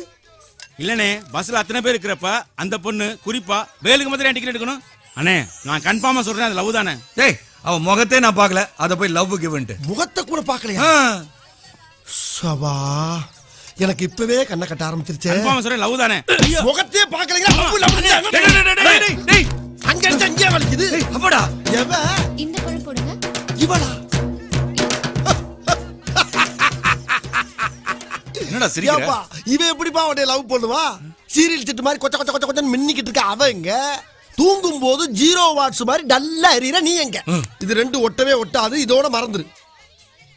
இல்லனே, பஸ்ல அத்தனை பேர் இருக்கிறப்ப அந்த பொண்ணு குறிப்பா வேலுக்கு மாத்திரம் டிக்கெட் எடுக்கணும். அண்ணே, நான் கன்ஃபார்மா சொல்றேன், அது லவ் தானே. டேய், அவன் முகத்தே நான் பார்க்கல, அத போய் லவ் கிவ்ன்ட்டு. முகத்தை கூட பார்க்கலையா? சபா, எனக்கு இப்பவே கண்ணை கட்ட ஆரம்பிச்சிருச்சு. கன்ஃபார்மா சொல்றேன், லவ் தானே. முகத்தையே பார்க்கலையா? அங்க இருந்து அங்கே வலிக்குது. அப்படா எவ இந்த பழம் போடுங்க. இவளா? என்னடா சிரிக்கிற? இவன் எப்படிப்பா அவனை லவ் பண்ணுவா? சீரியல் செட் மாதிரி கொச்ச கொச்ச கொச்ச கொச்சன்னு மின்னிக்கிட்டு இருக்க அவ எங்க? தூங்கும் போது 0 வாட்ஸ் மாதிரி டல்லா எரியற நீ எங்க? இது 2 ஒட்டவே ஒட்டாது, இதோட மறந்துரு.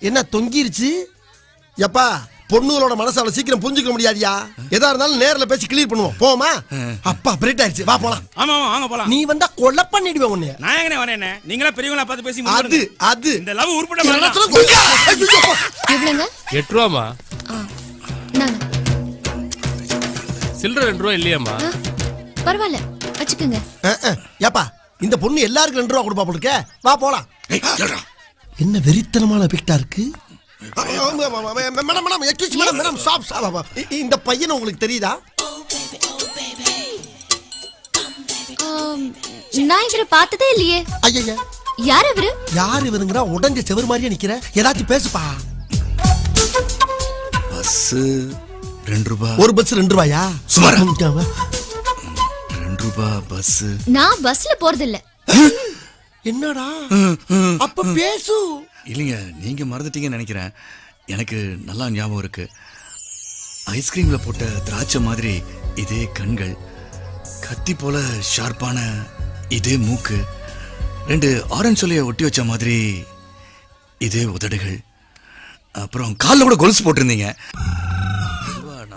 என்ன தொங்கிருச்சு? எப்பா, பொண்ணுகளோட மனசு அவ்வளவு சீக்கிரம் புரிஞ்சுக்க முடியாதியா. எதா இருந்தாலும் நேர்ல பேசி கிளியர் பண்ணுவோம். போமா? அப்பா பிரேட் ஆயிடுச்சு, வா போலாம். ஆமா ஆமா, வாங்க போலாம். நீ வந்தா கொலை பண்ணிடுவேன் உன்னை. நான் எங்கனே வரேனே, நீங்களா பெரியவங்களா பார்த்து பேசி அது அது இந்த லவ் உருப்பட எவ்வளவுங்க? 8 ரூபாமா? நாங்க சில்லற 2 ரூபாய் இல்லையாமா? பரவாயில்ல, வச்சுக்கோங்க. ஏப்பா, இந்த பொண்ணு எல்லாருக்கும் 2 ரூபா கொடுப்பா போட்டுருக்க. வா போலாம். என்ன வெறித்தனமான பிக்டா இருக்கு. Madam excuse madam, madam stop. இந்த பையனை உங்களுக்கு தெரியுதா? நான் இவரை பார்த்ததே இல்லையே. ஐயா, யார் இவரு? யார் இவருங்கறா? உடைஞ்ச செவர் மாதிரியே நிக்கிற, ஏதாச்சும் பேசுப்பா. பஸ் 2 ரூபாய். ஒரு பஸ் 2 ரூபாயா? சுமாரா? 2 ரூபாய் பஸ். நான் பஸ்ல போறதில்ல. என்னடா அப்ப பேசு. இல்லைங்க, நீங்க மறந்துட்டீங்கன்னு நினைக்கிறேன். எனக்கு நல்லா ஞாபகம் இருக்கு. ஐஸ்கிரீம்ல போட்ட திராட்சை மாதிரி இதே கண்கள், கத்தி போல ஷார்ப்பான இதே மூக்கு, 2 ஆரஞ்சு சொல்லைய ஒட்டி வச்ச மாதிரி இதே உதடுகள், அப்புறம் கால்ல கூட கொலுசு போட்டிருந்தீங்க.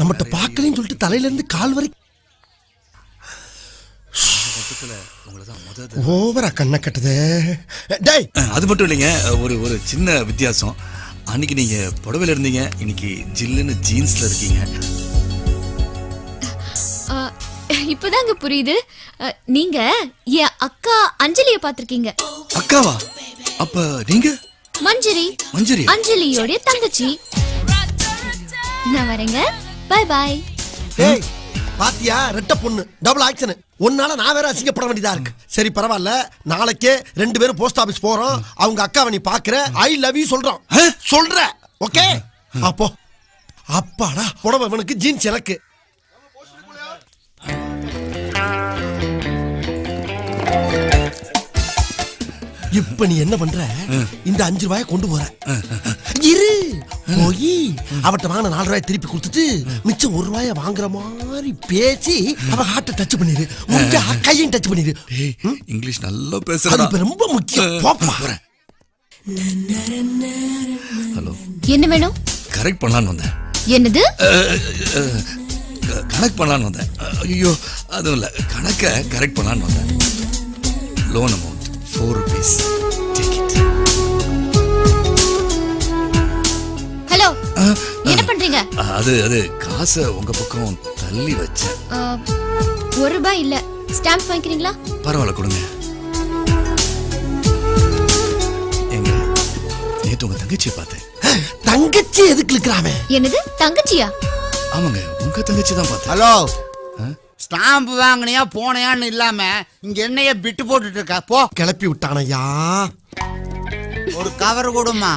நம்மகிட்ட பார்க்கலன்னு சொல்லிட்டு தலையில இருந்து கால் வரை ஓவரா கண்ணை கட்டுது. டேய், அது மட்டும் இல்லைங்க, ஒரு சின்ன வித்தியாசம். அன்னைக்கு நீங்க புடவையில இருந்தீங்க, இன்னைக்கு ஜில்லுன்னு ஜீன்ஸ்ல இருக்கீங்க. இப்பதாங்க புரியுது. நீங்க என் அக்கா அஞ்சலிய பாத்திருக்கீங்க. அக்காவா? அப்ப நீங்க மஞ்சரி. மஞ்சரி அஞ்சலியோட தங்கச்சி. நான் வரேங்க. Bye bye. ஏய் பாத்தியா, ரெட்ட பொண்ணு, டபுள் ஆக்ஷன். ஒன்னால நான் வேற அசிங்கப்பட வேண்டியதா இருக்கு. சரி பரவாயில்ல, நாளைக்கே 2 பேரும் போஸ்ட் ஆபீஸ் போறோம். அவங்க அக்காவை நீ பாக்குற, ஐ லவ் யூ சொல்றோம். சொல்ற ஓகே? அப்போ அப்பாடா, புடவை இவனுக்கு, ஜீன்ஸ் எனக்கு. இப்ப நீ என்ன பண்ற? இந்த 5 ரூபாயை கொண்டு போற. இரு போய் அவட்ட வாங்கின 4 ரூபாய் திருப்பி கொடுத்துட்டு மிச்சம் 1 ரூபாய வாங்குற மாதிரி பேசி அவ ஹார்ட்ட டச் பண்ணிரு. முடிஞ்சா கையையும் டச் பண்ணிரு. இங்கிலீஷ் நல்லா பேசுறா. அது ரொம்ப முக்கியம். போப்பா. ஹலோ, என்ன வேணும்? கரெக்ட் பண்ணலான்னு வந்தேன். என்னது? கனெக்ட் பண்ணலான்னு வந்தேன். ஐயோ அதுவும் இல்ல, கணக்க கரெக்ட் பண்ணலான்னு வந்தேன். Loan amount 4 rupees. Take it. Hello, என்ன பண்றீங்க? அது காசை உங்க பக்கம் தள்ளி வச்சேன். 1 ரூபாய் இல்ல, ஸ்டாம்ப் வாங்கிக்கிறீங்களா? பரவாயில்ல கொடுங்க. எங்க நேத்து உங்க தங்கச்சியை பார்த்தேன். தங்கச்சி எதுக்கு இருக்கிறாமே? என்னது தங்கச்சியா? ஆமாங்க, உங்க தங்கச்சி தான் பார்த்தேன். ஹலோ, ஸ்டாம்பு வாங்கினியா போனையான்னு இல்லாம இங்க என்னைய பிட்டு போட்டுட்டு இருக்கா. போ. கிளப்பி விட்டானையா. ஒரு கவர் கொடுமா.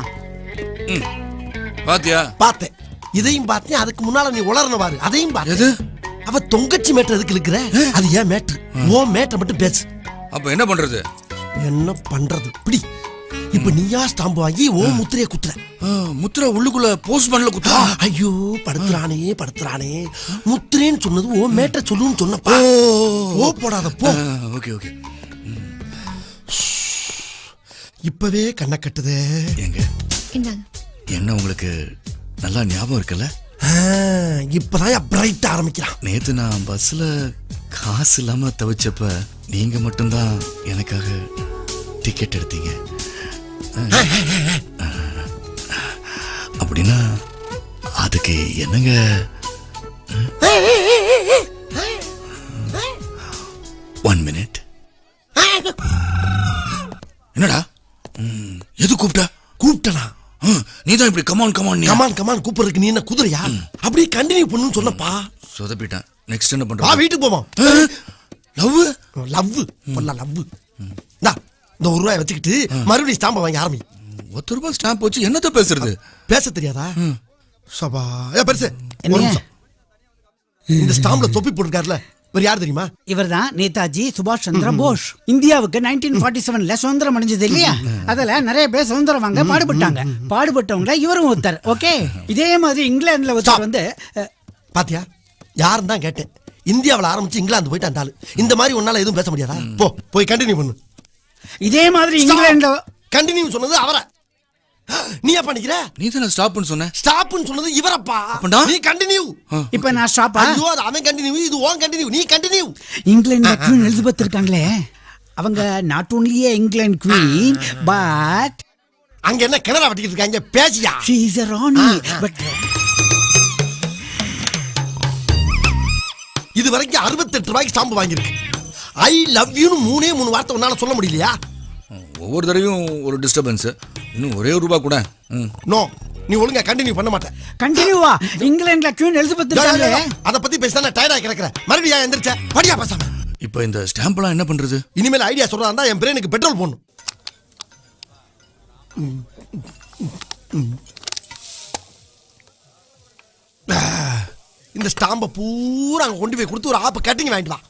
பாத்தியா? பார்த்தேன். இதையும் பார்த்தேன். அதுக்கு முன்னால நீ உளறன பாரு, அதையும் பாரு. அவ தொங்கச்சி மேட்டர் எதுக்கு இருக்கிற? அது ஏன் மேட்டர்? ஓ மேட்டர் மட்டும் பேசு. அப்ப என்ன பண்றது? என்ன பண்றது? பிடி. இப்ப நீயா ஸ்டாம்பு வாங்கி ஓ முத்திரைய குத்துற. முத்திரை உள்ளுக்குள்ள போஸ்ட் பண்ணல குத்துறா. ஐயோ படுத்துறானே. முத்திரேன்னு சொன்னது ஓ மேட்டர் சொல்லுன்னு சொன்னப்பா. ஓ போடாத போ. Okay okay. இப்பவே கண்ணை கட்டுதே. எங்க என்ன உங்களுக்கு நல்லா ஞாபகம் இருக்குல்ல? இப்பதான் பிரைட் ஆரம்பிக்கிறான். நேத்து நான் பஸ்ல காசு இல்லாம தவிச்சப்ப நீங்க மட்டும்தான் எனக்காக டிக்கெட் எடுத்தீங்க. அப்படின்னா அதுக்கு என்னங்க? One minute. என்னடா எது கூப்பிட்டனா? நீதான் இப்படி கமான் கூப்பிடுறதுக்கு நீ என்ன குதிரையா? அப்படியே கண்டினியூ பண்ணுன்னு சொன்னப்பா. சொதப்பிட்டேன். நெக்ஸ்ட் என்ன பண்ற? வீட்டுக்கு போவோம். லவ் இந்த 1 ரூபாய் வச்சுக்கிட்டு மறுபடியும் ஸ்டாம்பை வாங்கி ஆரம்பி. 1 ரூபாய் ஸ்டாம்ப் வச்சு என்னத்த பேசுறது? பேச தெரியாதா? சபா பெருசு. இந்த ஸ்டாம்ப்ல தொப்பி போட்டுருக்காருல, இவர் யார் தெரியுமா? இவர்தான் நேதாஜி சுபாஷ் சந்திர போஸ். இந்தியாவுக்கு 1947ல சுதந்திரம் அடைஞ்சது இல்லையா? அதுல நிறைய பேர் சுதந்திரம் வாங்க பாடுபட்டாங்க. பாடுபட்டவங்கள இவரும் ஒருத்தர். ஓகே, இதே மாதிரி இங்கிலாந்துல ஒருத்தர் வந்து பாத்தியா? யாருன்னு தான் கேட்டேன். இந்தியாவில் ஆரம்பிச்சு இங்கிலாந்து போயிட்டு அந்த ஆளு. இந்த மாதிரி உன்னால எதுவும் பேச முடியாதா? போய் கண்டினியூ பண்ணு. இதே மாதிரி இங்கிலாந்துல கண்டினியூ சொன்னது அவரை. நீ என்ன பண்ணிக்கிற? நீ தான ஸ்டாப்னு சொன்ன. ஸ்டாப்னு சொன்னது இவரப்பா. நீ கண்டினியூ. இப்போ நான் ஸ்டாப்பா? ஐயோ, அது அவன் கண்டினியூ, இது ஓன் கண்டினியூ. நீ கண்டினியூ. இங்கிலாந்து குவீன் எலிசபெத் இருக்காங்களே, அவங்க not only England queen but அங்க என்ன கிணறா வெட்டிக்கிட்டு இருக்காங்க? பேசியா? she is a Rani. But இது வரைக்கும் 68 ரூபாய்க்கு ஸ்டாம்பு வாங்கியிருக்கு. ஐ லவ் யூன்னு 3 வார்த்தை உன்னால சொல்ல முடியலையா? ஒவ்வொரு தடவையும் ஒரு டிஸ்டர்பன்ஸ். இன்னும் ஒரே 1 ரூபாய் கூட. நோ, நீ ஒழுங்கா கண்டினியூ பண்ண மாட்டேன். கண்டினியூவா? இங்கிலாந்துல குவீன் எலிசபெத் இருக்காங்களே, அத பத்தி பேசினா டயர்டா கிடக்குற. மறுபடியும் எந்திரச்ச படியா பேசாம. இப்போ இந்த ஸ்டாம்ப்லாம் என்ன பண்றது? இனிமேல் ஐடியா சொல்றதா இருந்தா என் பிரெயினுக்கு பெட்ரோல் போடணும். இந்த ஸ்டாம்பை பூரா அங்க கொண்டு போய் கொடுத்து ஒரு ஆப்பு கட்டிங் வாங்கிட்டு வா.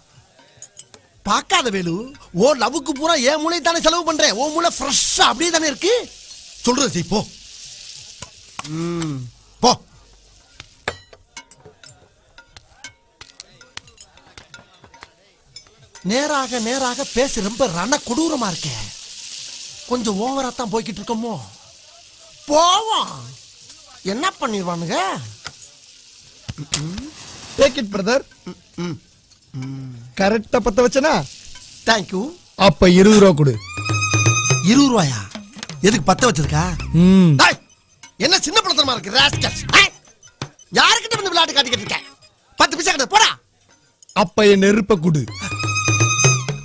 பார்க்காத வேலு, ஓ லவ்வுக்கு பூரா ஏன் மூளை தானே செலவு பண்றேன். ஓ மூளை ஃப்ரெஷ்ஷா அப்படியே தானே இருக்கு. சொல்றது செய் போ. போ. நேராக பேச ரொம்ப ரண கொடூரமா இருக்க. கொஞ்சம் ஓவரா தான் போய்கிட்டு இருக்கோமோ? போவோம். என்ன பண்ணிடுவானுங்க? Take it brother. கரெக்டா பத்த வச்சனா? தேங்க்யூ. அப்ப 20 ரூபா கொடு. 20 ரூபாயா? எதுக்கு பத்த வச்சிருக்கா? என்ன சின்ன பழத்தனமா இருக்கு ராஸ்கல்ஸ். யாருக்கிட்ட வந்து விளையாட்டு காட்டிக்கிட்டு இருக்க? 10 பைசா கிட்ட போடா. அப்ப என் நெருப்ப குடு.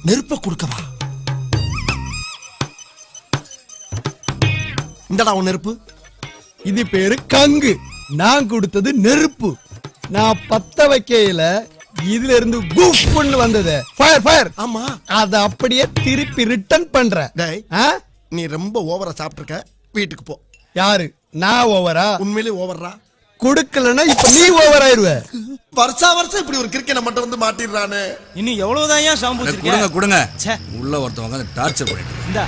நெருப்ப கொடுக்கவா? இந்தடா உன் நெருப்பு. இது பேரு கங்கு. நான் கொடுத்தது நெருப்பு. நான் பத்த வைக்கையில இதுல இருந்து குஃப்னு வந்தது. Fire fire. ஆமா. அத அப்படியே திருப்பி ரிட்டர்ன் பண்றேன். டேய், நீ ரொம்ப ஓவரா சாப்பிட்டுருக்க. வீட்டுக்கு போ. யாரு? நான் ஓவரா? உண்மையிலே ஓவரா? கொடுக்கலன்னா இப்ப நீ ஓவர் ஆயிருவ. வருஷா வருஷம் இப்படி ஒரு கிரிக்கெட் மட்டும் வந்து மாட்டிடுறானே. இன்னும் எவ்வளவுதான் ஏன் ஷாம்பு கொடுங்க கொடுங்க. உள்ள ஒருத்தவங்க டார்ச்சர் பண்ணிட்டு. இந்தா.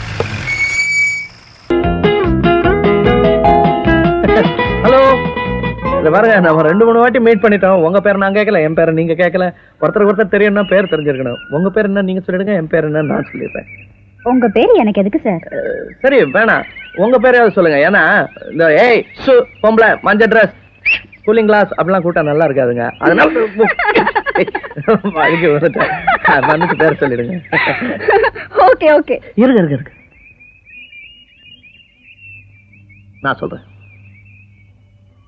ஹலோ, இத பாருங்க, நம்ம 2-3 வாட்டி மீட் பண்ணிட்டோம். உங்க பேர் நான் கேட்கல, என் பேரை நீங்க கேட்கல. ஒருத்தருக்கு ஒருத்தர் தெரியும்னா பேர் தெரிஞ்சிருக்கணும். உங்க பேர் என்ன நீங்க சொல்லிடுங்க, என் பேர் என்ன நான் சொல்லிடுறேன். உங்க பேர் எனக்கு எதுக்கு சார்? சரி வேணாம், உங்க பேரையாவது சொல்லுங்க. ஏன்னா இந்த ஏய் சு பொம்பளை மஞ்சள் ட்ரெஸ் கூலிங் கிளாஸ் அப்படிலாம் கூட்டா நல்லா இருக்காதுங்க. அதனால வந்துட்டு பேர் சொல்லிடுங்க. Okay okay. இருக்கு நான் சொல்றேன்.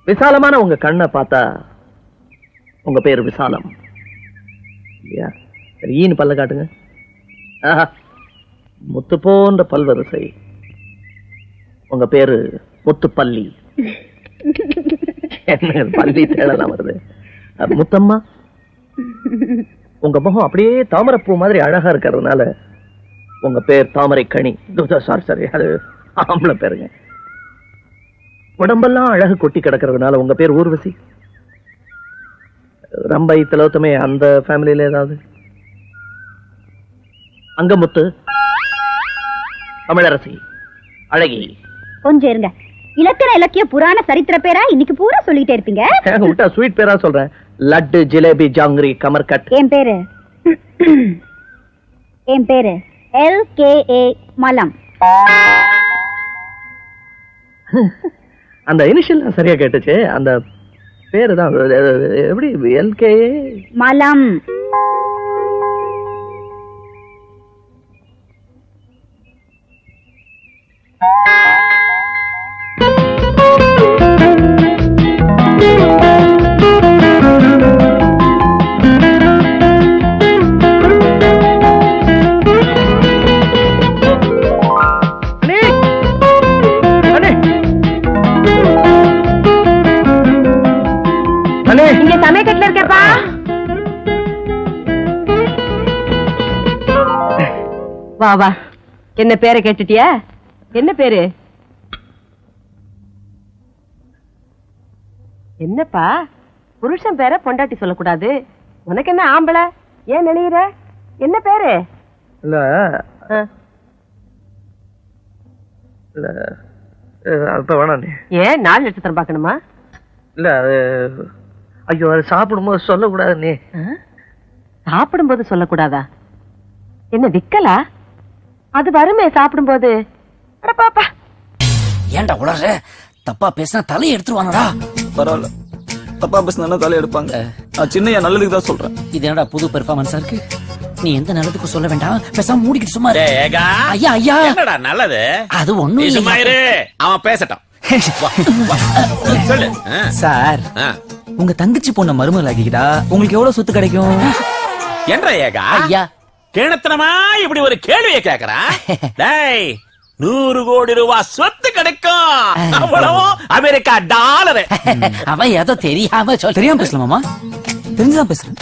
விசாலமான உங்க கண்ணை பார்த்தா உங்க பேரு விசாலம் இல்லையா? ஈன்னு பல்ல காட்டுங்க. முத்து போன்ற பல்வரிசை. உங்க பேரு முத்துப்பள்ளி. என்ன பள்ளி தேடலாம் வருது. முத்தம்மா, உங்க முகம் அப்படியே தாமரைப்பூ மாதிரி அழகா இருக்கிறதுனால உங்க பேர் தாமரை கனி. சாரி அது ஆம்பளை பேருங்க. உடம்பெல்லாம் அழகு கொட்டி கிடக்கிறதுனால உங்க பேர் ஊர்வசி. ரம்பை திலோத்தமே அந்த ஃபேமிலியில ஏதாவது? அங்கமுத்து, தமிழரசி, அழகி. கொஞ்சம் இருங்க. இலக்கண இலக்கிய புராண சரித்திர பேரா இன்னைக்கு பூரா சொல்லிட்டே இருப்பீங்க. விட்டா ஸ்வீட் பேரா சொல்றேன். லட்டு, ஜிலேபி, ஜாங்கிரி, கமர்கட். என் பேரு LKA மலம். அந்த இனிஷியல் சரியா கேட்டுச்சு. அந்த பேரு தான் எப்படி? LKA மலம். இங்க சமயக்கட்டுல இருக்கப்பா. வா வா. என்ன பேரை கேட்டுட்டியா? என்ன பேரு? என்னப்பா, புருஷன் பேரை பொண்டாட்டி சொல்லக்கூடாது. உனக்கு என்ன ஆம்பளை? ஏன் நினைக்கிற? என்ன பேரு? இல்ல இல்ல அப்ப வேணாம். ஏன் 4 நட்சத்திரம் பார்க்கணுமா? இல்ல அது ஐயோ, அது சாப்பிடும்போது சொல்லக்கூடாது. நீ சாப்பிடும்போது சொல்லக்கூடாதா? என்ன விக்கலா? அது வருமே சாப்பிடும்போது. பாப்பா ஏன்டா உளற? தப்பா பேசினா தலையை எடுத்துருவாங்கடா. பரவாயில்ல, தப்பா பேசினா தலையை எடுப்பாங்க. நான் சின்னையா நல்லதுக்கு தான் சொல்றேன். இது என்னடா புது பெர்ஃபார்மன்ஸா இருக்கு? நீ எந்த நல்லதுக்கும் சொல்ல வேண்டாம், பேசாம மூடிக்கிட்டு சும்மா இரு. ஐயா ஐயா, என்னடா நல்லது? அது ஒண்ணும் இல்ல. சும்மா இரு, அவன் பேசட்டும். சொல்லு சார், உங்க தங்கச்சி பொண்ண மருமகள் ஆக்கிக்கிட்டா உங்களுக்கு எவ்வளவு சொத்து கிடைக்கும்? என்ன ஏகா ஐயா கிணத்தனமா இப்படி ஒரு கேள்வியை கேக்குறான்? டேய், 100 கோடி ரூபாய் சொத்து கிடைக்கும். அவ்வளவு அமெரிக்கா டாலர். அவன் ஏதோ தெரியாம சொல்ல. தெரியாம பேசலாமா? தெரிஞ்சுதான் பேசுறேன்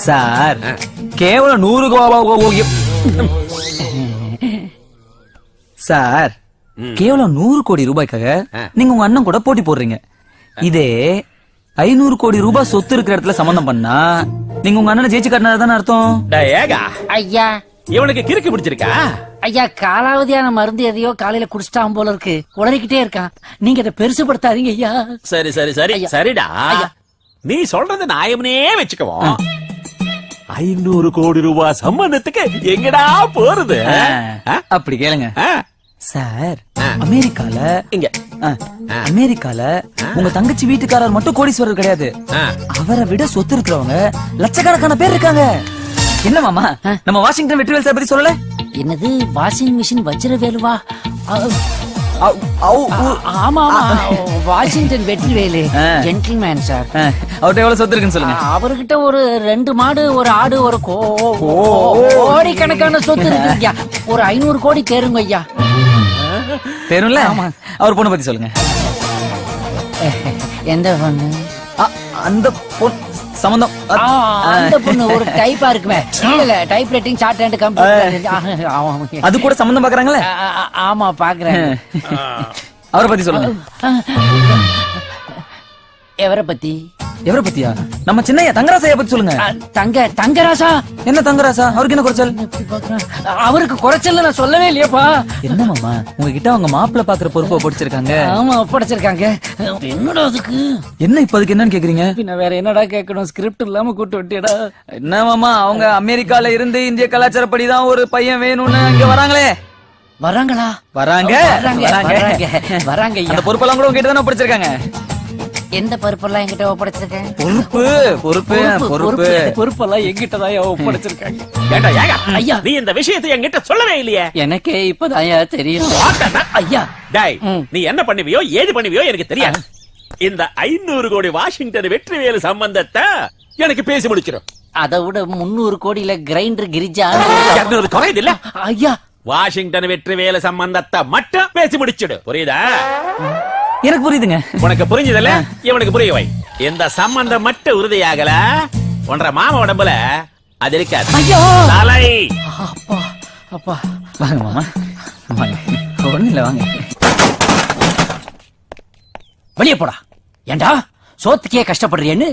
சார். கேவலம் 100 சார், கேவலம் 100 கோடி ரூபாய்க்காக நீங்க உங்க அண்ணன் கூட போட்டி போடுறீங்க. இதே 500 கோடி ரூபாய் சொத்து இருக்கிற இடத்துல சம்பந்தம் பண்ணா நீங்க உங்க அண்ணனை ஜெயிச்சு காட்டினதானே அர்த்தம். ஏகா ஐயா, இவனுக்கு கிறுக்கு பிடிச்சிருக்கா? ஐயா, காலாவதியான மருந்து எதையோ காலையில குடிச்சிட்டான் போல இருக்கு. உளறிக்கிட்டே இருக்கான். நீங்க இதை பெருசுபடுத்தாதீங்க ஐயா. சரி சரி சரி சரிடா, நீ சொல்றது நியாயம்னே வச்சுக்குவோம். 500 கோடி ரூபாய் சம்பந்தத்துக்கு எங்கடா போறது? அப்படி கேளுங்க சார். அமெரிக்கால உங்க தங்கச்சி வீட்டுக்காரர் மட்டும் கோடீஸ்வரர் கிடையாது. அவரை விட சொத்து இருக்கிறவங்க லட்சக்கணக்கான பேர் இருக்காங்க. என்ன மாமா, நம்ம வாஷிங்டன் வெற்றிவேல் சார் பத்தி சொல்லல? என்னது வாஷிங் மிஷின் வச்சிர வேலுவா? ஆமா ஆமா வாஷிங்டன் வெற்றிவேலு ஜென்டில்மேன் சார். அவர்கிட்ட எவ்வளவு சொத்து இருக்குன்னு சொல்லுங்க. அவர்கிட்ட ஒரு 2 மாடு, ஒரு ஆடு, ஒரு கோடி கணக்கான சொத்து இருக்கு ஐயா. ஒரு 500 கோடி தேருங்க ஐயா. தேரும்ல? அவர் பொண்ணு பத்தி சொல்லுங்க. எந்த பொண்ணு? அந்த பொண்ணு சம்பந்தம். அந்த பொண்ணு ஒரு டைப்பா இருக்குமே. இல்ல type writing short hand computer. அது கூட சம்பந்தம் பாக்குறாங்களே? ஆமா பாக்குறேன். அவரை பத்தி சொல்லுங்க. எவரை பத்தி? எவரை பத்தியா? நம்ம சின்னையா தங்கராசையா பத்தி சொல்லுங்க. தங்கராசா? என்ன தங்கராசா? அவருக்கு என்ன குறைச்சல்? அவருக்கு குறைச்சல் நான் சொல்லவே இல்லையாப்பா. என்ன மாமா உங்ககிட்ட அவங்க மாப்பிள்ள பாக்குற பொறுப்பை படிச்சிருக்காங்க? ஆமா படிச்சிருக்காங்க. என்னடா அதுக்கு? என்ன இப்ப அதுக்கு என்னன்னு கேக்குறீங்க? பின்ன வேற என்னடா கேட்கணும்? ஸ்கிரிப்ட் இல்லாம கூட்டு விட்டியடா. என்ன மாமா அவங்க அமெரிக்கால இருந்து இந்திய கலாச்சாரப்படிதான் ஒரு பையன் வேணும்னு இங்க வராங்களே. வராங்களா? வராங்க. அந்த பொறுப்பெல்லாம் கூட உங்ககிட்ட தானே படிச்சிருக்காங்க. எந்த பொறுப்பெல்லாம் என்கிட்ட ஒப்படைச்சிருக்கேன்? பொறுப்பெல்லாம் என்கிட்டதான் ஒப்படைச்சிருக்காங்க. ஐயா நீ இந்த விஷயத்தை என்கிட்ட சொல்லவே இல்லையே. எனக்கே இப்பதான் தெரியும். ஐயா டேய் நீ என்ன பண்ணுவியோ ஏது பண்ணுவியோ எனக்கு தெரியாது. இந்த 500 கோடி வாஷிங்டன் வெற்றிவேலு சம்பந்தத்தை எனக்கு பேசி முடிச்சிடும். அதை விட 300 கோடியில கிரைண்டர் கிரிஜா 200 குறையுது இல்ல ஐயா. வாஷிங்டன் வெற்றிவேலு சம்பந்தத்தை மட்டும் பேசி முடிச்சிடு. புரியுதா? எனக்கு புரியுதுங்க. உனக்கு புரிஞ்சதுல இவனுக்கு புரிய வை. இந்த சம்பந்தம் மட்டும் உறுதியாகல ஒன்றரை மாமா உடம்புல அது இருக்காது. தலை அப்பா அப்பா வாங்க மாமா வாங்க. ஒண்ணு இல்ல வாங்க. வெளியே போடா. ஏண்டா சோத்துக்கே கஷ்டப்படுறியன்னு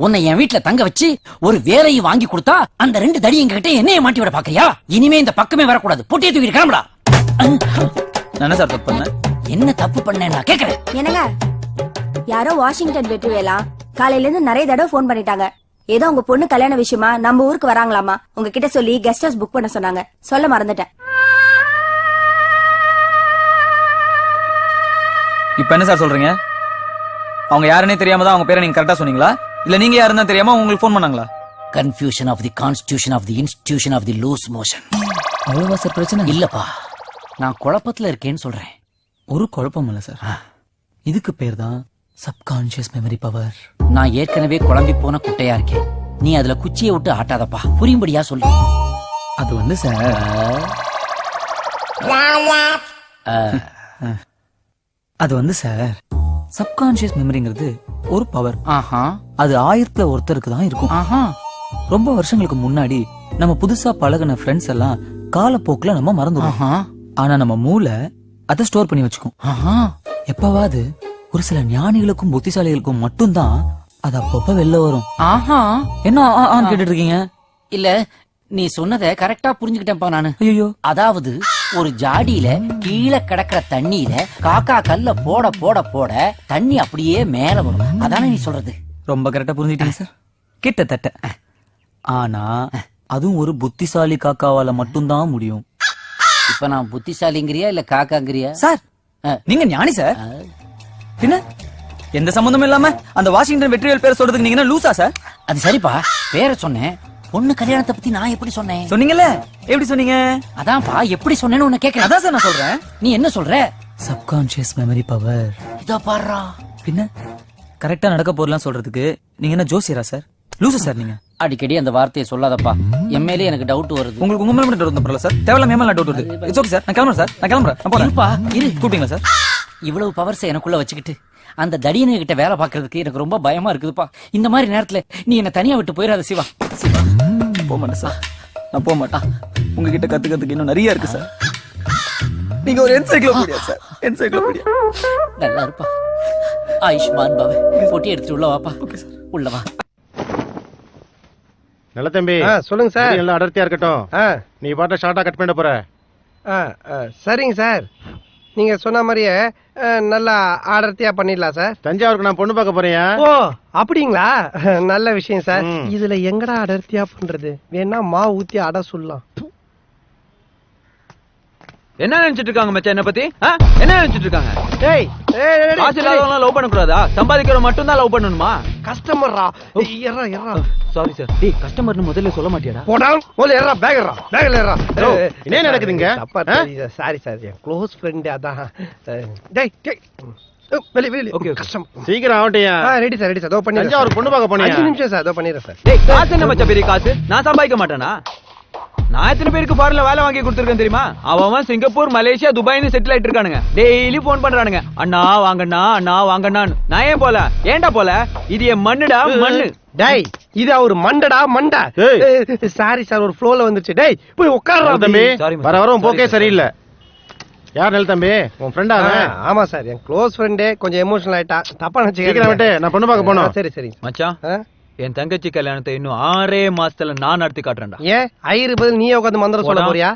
உன்னை என் வீட்டுல தங்க வச்சு ஒரு வேலையை வாங்கி கொடுத்தா அந்த 2 தடி எங்க கிட்ட என்னைய மாட்டி விட பாக்குறியா? இனிமே இந்த பக்கமே வரக்கூடாது. பொட்டியை தூக்கிட்டு கிளம்புடா. என்ன சார் தப்பு பண்ண? என்ன தப்பு பண்ண நான் கேக்குறேன். என்னங்க யாரோ வாஷிங்டன் வெற்றிவேலா காலையில இருந்து நிறைய தடவை போன் பண்ணிட்டாங்க. ஏதோ உங்க பொண்ணு கல்யாண விஷயமா நம்ம ஊருக்கு வராங்களாமா. உங்ககிட்ட சொல்லி கெஸ்ட் ஹவுஸ் புக் பண்ண சொன்னாங்க. சொல்ல மறந்துட்டேன். இப்ப என்ன சார் சொல்றீங்க? அவங்க யாருன்னே தெரியாம தான் அவங்க பேரை நீங்க கரெக்டா சொன்னீங்களா? இல்ல நீங்க யாருன்னு தெரியாம உங்களுக்கு போன் பண்ணாங்களா? Confusion of the constitution of the institution of the loose motion. அவ்வளவா சார் பிரச்சனை? இல்லப்பா நான் குழப்பத்துல இருக்கேன்னு சொல்றேன். ஒரு குழப்பம் இல்ல சார். இதுக்கு பேர் தான் சப்கான்ஷியஸ் மெமரி பவர். நான் ஏற்கனவே குழம்பி போன குட்டையா இருக்கேன். நீ அதுல குச்சியை விட்டு ஆட்டாதப்பா. புரியும்படியா சொல்லு. அது வந்து சார் அது வந்து சார் சப்கான்ஷியஸ் மெமரிங்கிறது ஒரு பவர். அது 1000ல ஒருத்தருக்கு தான் இருக்கும். ரொம்ப வருஷங்களுக்கு முன்னாடி நம்ம புதுசா பழகின ஃப்ரெண்ட்ஸ் எல்லாம் காலப்போக்குல நம்ம மறந்துடுவோம். ஆனா நம்ம மூளை அதை ஸ்டோர் பண்ணி வச்சுக்கும். எப்பவாது ஒரு சில ஞானிகளுக்கும் புத்திசாலிகளுக்கும் மட்டும்தான் அது அப்பப்ப வெளில வரும். என்ன கேட்டுட்டு இருக்கீங்க? இல்ல நீ சொன்னதை கரெக்டா புரிஞ்சுக்கிட்டேன்ப்பா நானு. ஐயோ அதாவது ஒரு ஜாடியில கீழே கிடக்கிற தண்ணியில காக்கா கல்ல போட போட போட தண்ணி அப்படியே மேல வரும். அதானே நீ சொல்றது? ரொம்ப கரெக்டா புரிஞ்சுக்கிட்டீங்க சார். கிட்டத்தட்ட. ஆனா அதுவும் ஒரு புத்திசாலி காக்காவால மட்டும்தான் முடியும். இப்ப நான் புத்திசாலிங்கிறியா இல்ல காக்காங்கிறியா? சார் நீங்க ஞானி சார். பின்ன எந்த சம்பந்தமும் இல்லாம அந்த வாஷிங்டன் வெற்றிவேல் பேரை சொல்றதுக்கு நீங்க என்ன லூசா சார்? அது சரிப்பா பேரை சொன்னேன். பொண்ணு கல்யாணத்தை பத்தி நான் எப்படி சொன்னேன்? சொன்னீங்கல்ல. எப்படி சொன்னீங்க? அதான்ப்பா எப்படி சொன்னேன்னு உன்னை கேட்கிறேன். அதான் சார் நான் சொல்றேன். நீ என்ன சொல்ற? Subconscious memory power. இதோ பாருடா. பின்ன கரெக்டா நடக்க போறலாம் சொல்றதுக்கு நீங்க என்ன ஜோசியரா சார்? லூசு சார் நீங்க. அடிக்கடி அந்த வார்த்தையை சொல்லாதப்பா. எம்எல்ஏ எனக்கு டவுட் வருது. உங்களுக்கு உங்க மேல டவுட் வரல சார். தேவலாம் மேல டவுட் வருது. It's okay sir. நான் கிளம்பறேன் சார். நான் கிளம்பறேன். நான் போறேன். இருப்பா இரு. கூப்பிட்டீங்களா சார்? இவ்வளவு பவர்ஸ் எனக்குள்ள வச்சுக்கிட்டு அந்த தடியனை கிட்ட வேலை பாக்குறதுக்கு எனக்கு ரொம்ப பயமா இருக்குதுப்பா. இந்த மாதிரி நேரத்துல நீ என்ன தனியா விட்டு போயிடாத சிவா. போக மாட்டேன் சார். நான் போக மாட்டேன். உங்ககிட்ட கத்துக்கிறதுக்கு இன்னும் நிறைய இருக்கு சார். நீங்க ஒரு என்சைக்ளோபீடியா சார். என்சைக்ளோபீடியா. நல்லா இருப்பா. ஆயுஷ்மான் பவ. பொட்டி எடுத்துட்டு உள்ள வாப்பா. உள்ள வா. நல்ல தம்பி. சொல்லுங்க சார். எல்லாம் அடர்த்தியா இருக்கட்டும். நீ பாட்ட ஷார்ட்டா கட் பண்ண போற. சரிங்க சார். நீங்க சொன்ன மாதிரியே நல்லா அடர்த்தியா பண்ணிடலாம் சார். தஞ்சாவூருக்கு நான் பொண்ணு பார்க்க போறேன். ஓ அப்படிங்களா? நல்ல விஷயம் சார். இதுல எங்கடா அடர்த்தியா பண்றது? வேணா மாவு ஊத்தி அடை சொல்லலாம். என்ன நினைச்சிட்டு இருக்காங்க மச்சான் என்ன பத்தி என்ன நினைச்சிட்டு இருக்காங்க? டேய் காசு இல்லாதவங்க லவ் பண்ண கூடாதா? சம்பாதிக்கிறவங்க மட்டும் தான் லவ் பண்ணணுமா? கஸ்டமர்ரா எறா சாரி சார். டேய் கஸ்டமர்னு முதல்ல சொல்ல மாட்டியாடா? போடா முதல்ல எறா பேக்ல எறா. என்ன நடக்குதுங்க? சாரி சார் என் க்ளோஸ் ஃப்ரெண்ட் அதான். டேய் வெளி ஓகே கஸ்டமர் சீக்கிரம் ஆவட்டியா? ரெடி சார் அதோ பண்ணி தஞ்சாவூர் பொண்ணு பார்க்க போனியா? 5 நிமிஷம் சார் அதோ பண்ணிடுறேன் சார். டேய் காசு என்ன மச்சான் பெரிய காசு? நான் சம்பாதிக்க மாட்டேனா? நான் எத்தனை பேருக்கு ஃபாரின்ல வேலை வாங்கி கொடுத்துருக்கேன் தெரியுமா? அவன் சிங்கப்பூர் மலேசியா துபாய்னு செட்டில் ஆயிட்டு இருக்கானுங்க. டெய்லி போன் பண்றானுங்க, அண்ணா வாங்கண்ணா அண்ணா வாங்கண்ணான்னு. நான் ஏன் போல? ஏன்டா போல? இது என் மண்ணுடா மண்ணு. டேய் இது அவர் மண்டடா மண்டா. சாரி சார் ஒரு ஃப்ளோல வந்துச்சு. டேய் போய் உட்கார்றா தம்பி. வர வரும் போக்கே சரியில்லை. யார் நெல் தம்பி? உன் ஃப்ரெண்டா? ஆமா சார் என் க்ளோஸ் ஃப்ரெண்டே கொஞ்சம் எமோஷனல் ஆயிட்டா. தப்பா நினைச்சுக்கிறேன். நான் பொண்ணு பார்க்க போனோம். சரி மச்சான் என் தங்கச்சி கல்யாணத்தை இன்னும் 6 மாசத்துல நான் நடத்தி காட்டுறேன்டா. ஏன் ஐயரு பதில் நீயே உட்காந்து மந்திரம் சொல்ல போறியா?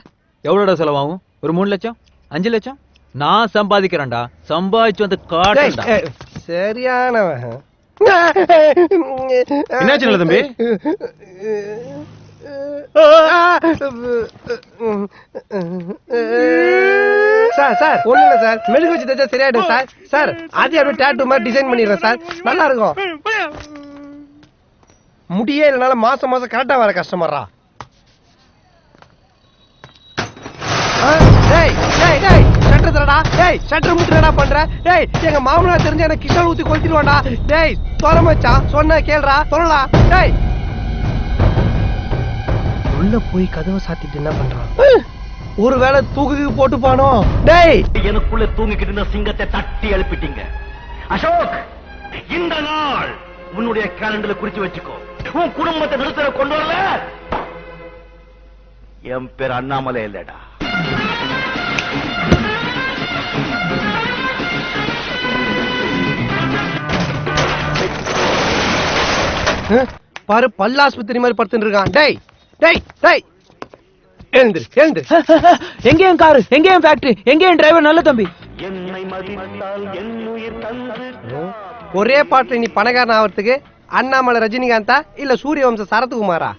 எவ்வளோட செலவாகும்? ஒரு 3 லட்சம் 5 லட்சம் நான் சம்பாதிக்கிறேன்டா. சம்பாதிச்சு வந்து காட்டுறேன்டா. சரியானவன். என்னாச்சு தம்பி? சார் ஒண்ணு இல்ல சார், மெழுகு வச்சு தைச்சா சரியாயிடும் சார். சார் அதே அப்படியே டேட்டூ மாதிரி டிசைன் பண்ணிடுறேன் சார், நல்லா இருக்கும். முடியே இல்லனால மாசம் கரெக்டா வர கஸ்டமரா. ஷட்டர் தரடா. டேய் ஷட்டர் முட்டுறடா பண்ற. டேய் எங்க மாமனார் தெரிஞ்ச எனக்கு கிஷால் ஊத்தி கொளுத்திடுவான்டா. டேய் தொலை மச்சான், சொன்ன கேளுடா, தொலைடா. டேய் உள்ள போய் கதவை சாத்திட்டு என்ன பண்றான்? ஒருவேளை தூக்குக்கு போட்டுப்பானோ? டேய் எனக்குள்ள தூங்கிக்கிட்டு இருந்த சிங்கத்தை தட்டி எழுப்பிட்டீங்க. அசோக், இந்த நாள் உன்னுடைய கேலண்டர்ல குறிச்சு வச்சுக்கோ. உன் குடும்பத்தை நிறுத்தற கொண்டு வரல என் பேர் அண்ணாமலை இல்லடா. பாரு பல்லாஸ்பத்திரி மாதிரி படுத்துட்டு இருக்கான். டேய் டேய் டேய் எழுந்திரு எழுந்திரு. எங்கேயும் காரு, எங்கேயும் ஃபேக்டரி, எங்கேயும் டிரைவர் நல்ல தம்பி. ஒரே பாட்டுல நீ பணக்காரன் ஆகிறதுக்கு அண்ணாமலை ரஜினிகாந்தா இல்ல சூரியவம்ச சரத்குமாரா?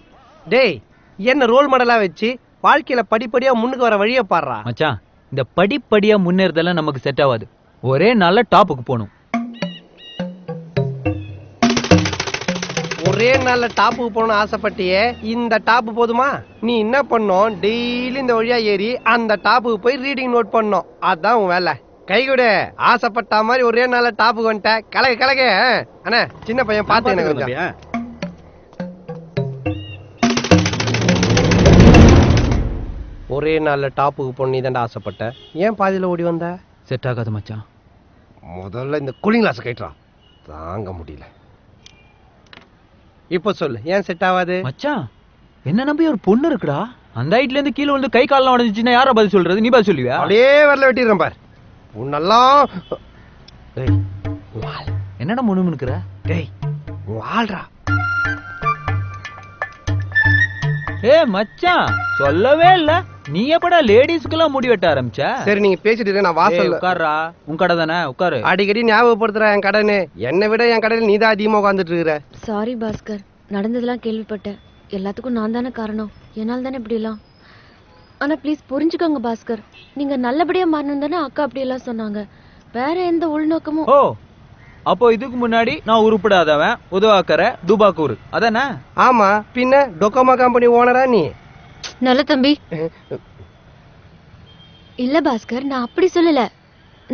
டேய் என்ன ரோல் மாடலா வச்சு வாழ்க்கையில படிப்படியா முன்னுக்கு வர வழிய பாடுறா. மச்சான் இந்த படிப்படியா முன்னேறதெல்லாம் நமக்கு செட் ஆகாது. ஒரே நல்ல டாப்புக்கு போகணும். ஒரே நல்ல டாப்புக்கு போகணும்னு ஆசைப்பட்டியே, இந்த டாப்பு போதுமா? நீ என்ன பண்ணும், டெய்லி இந்த வழியா ஏறி அந்த டாப்புக்கு போய் ரீடிங் நோட் பண்ணும். அதான் உன் வேலை. கை கொடு. ஆசைப்பட்ட மாதிரி ஒரே நல்ல டாப்புக்கு வந்துட்ட. கலக கலக. அண்ணா சின்ன பையன் பார்த்து எனக்கு கொஞ்சம். ஒரே நல்ல டாப்புக்கு பொண்ணு தான்டா ஆசைப்பட்ட. ஏன் பாதியில ஓடி வந்த? செட் ஆகாது மச்சான். முதல்ல இந்த கூலிங் கிளாஸ் கைட்றா, தாங்க முடியல. இப்ப சொல்லு ஏன் செட் ஆகாது? மச்சான் என்ன நம்பி ஒரு பொண்ணு இருக்குடா. அந்த ஹைட்ல இருந்து கீழே வந்து கை கால்லாம் உடைஞ்சிச்சுன்னா யார பதில் சொல்றது? நீ பதில் சொல்லுவியா? அப்படியே வரல வெட்டிடுறேன் பார். உன்னெல்லாம் என்னடா முணுமுணுக்குற? டேய் வாழ்றா. மச்சான் சொல்லவே இல்ல. நீ எப்படா லேடிஸ்க்குலாம் முடி வெட்ட ஆரம்பிச்ச? சரி நீங்க பேசிட்டு நான் வாசல்ல உட்கார்றா. உன் கடை தானே, உட்காரு. அடிக்கடி ஞாபகப்படுத்துற என் கடைன்னு. என்னை விட என் கடையில் நீதான் அதிகமா உட்காந்துட்டு இருக்கிற. சாரி பாஸ்கர், நடந்ததெல்லாம் கேள்விப்பட்டேன். எல்லாத்துக்கும் நான் தானே காரணம். என்னால் தானே இப்படி எல்லாம். ஆனா ப்ளீஸ் புரிஞ்சுக்கோங்க பாஸ்கர். நீங்க நல்லபடியா மாறணும் தானே அக்கா அப்படி எல்லாம் சொன்னாங்க. வேற எந்த உள்நோக்கமும். ஓ அப்போ இதுக்கு முன்னாடி நான் உருப்படாதவன், உதவாக்கற, துபாக்கூர் அதானே? ஆமா பின்ன டொக்கோமா கம்பெனி ஓனரா நீ? நல்ல தம்பி. இல்ல பாஸ்கர், நான் அப்படி சொல்லல.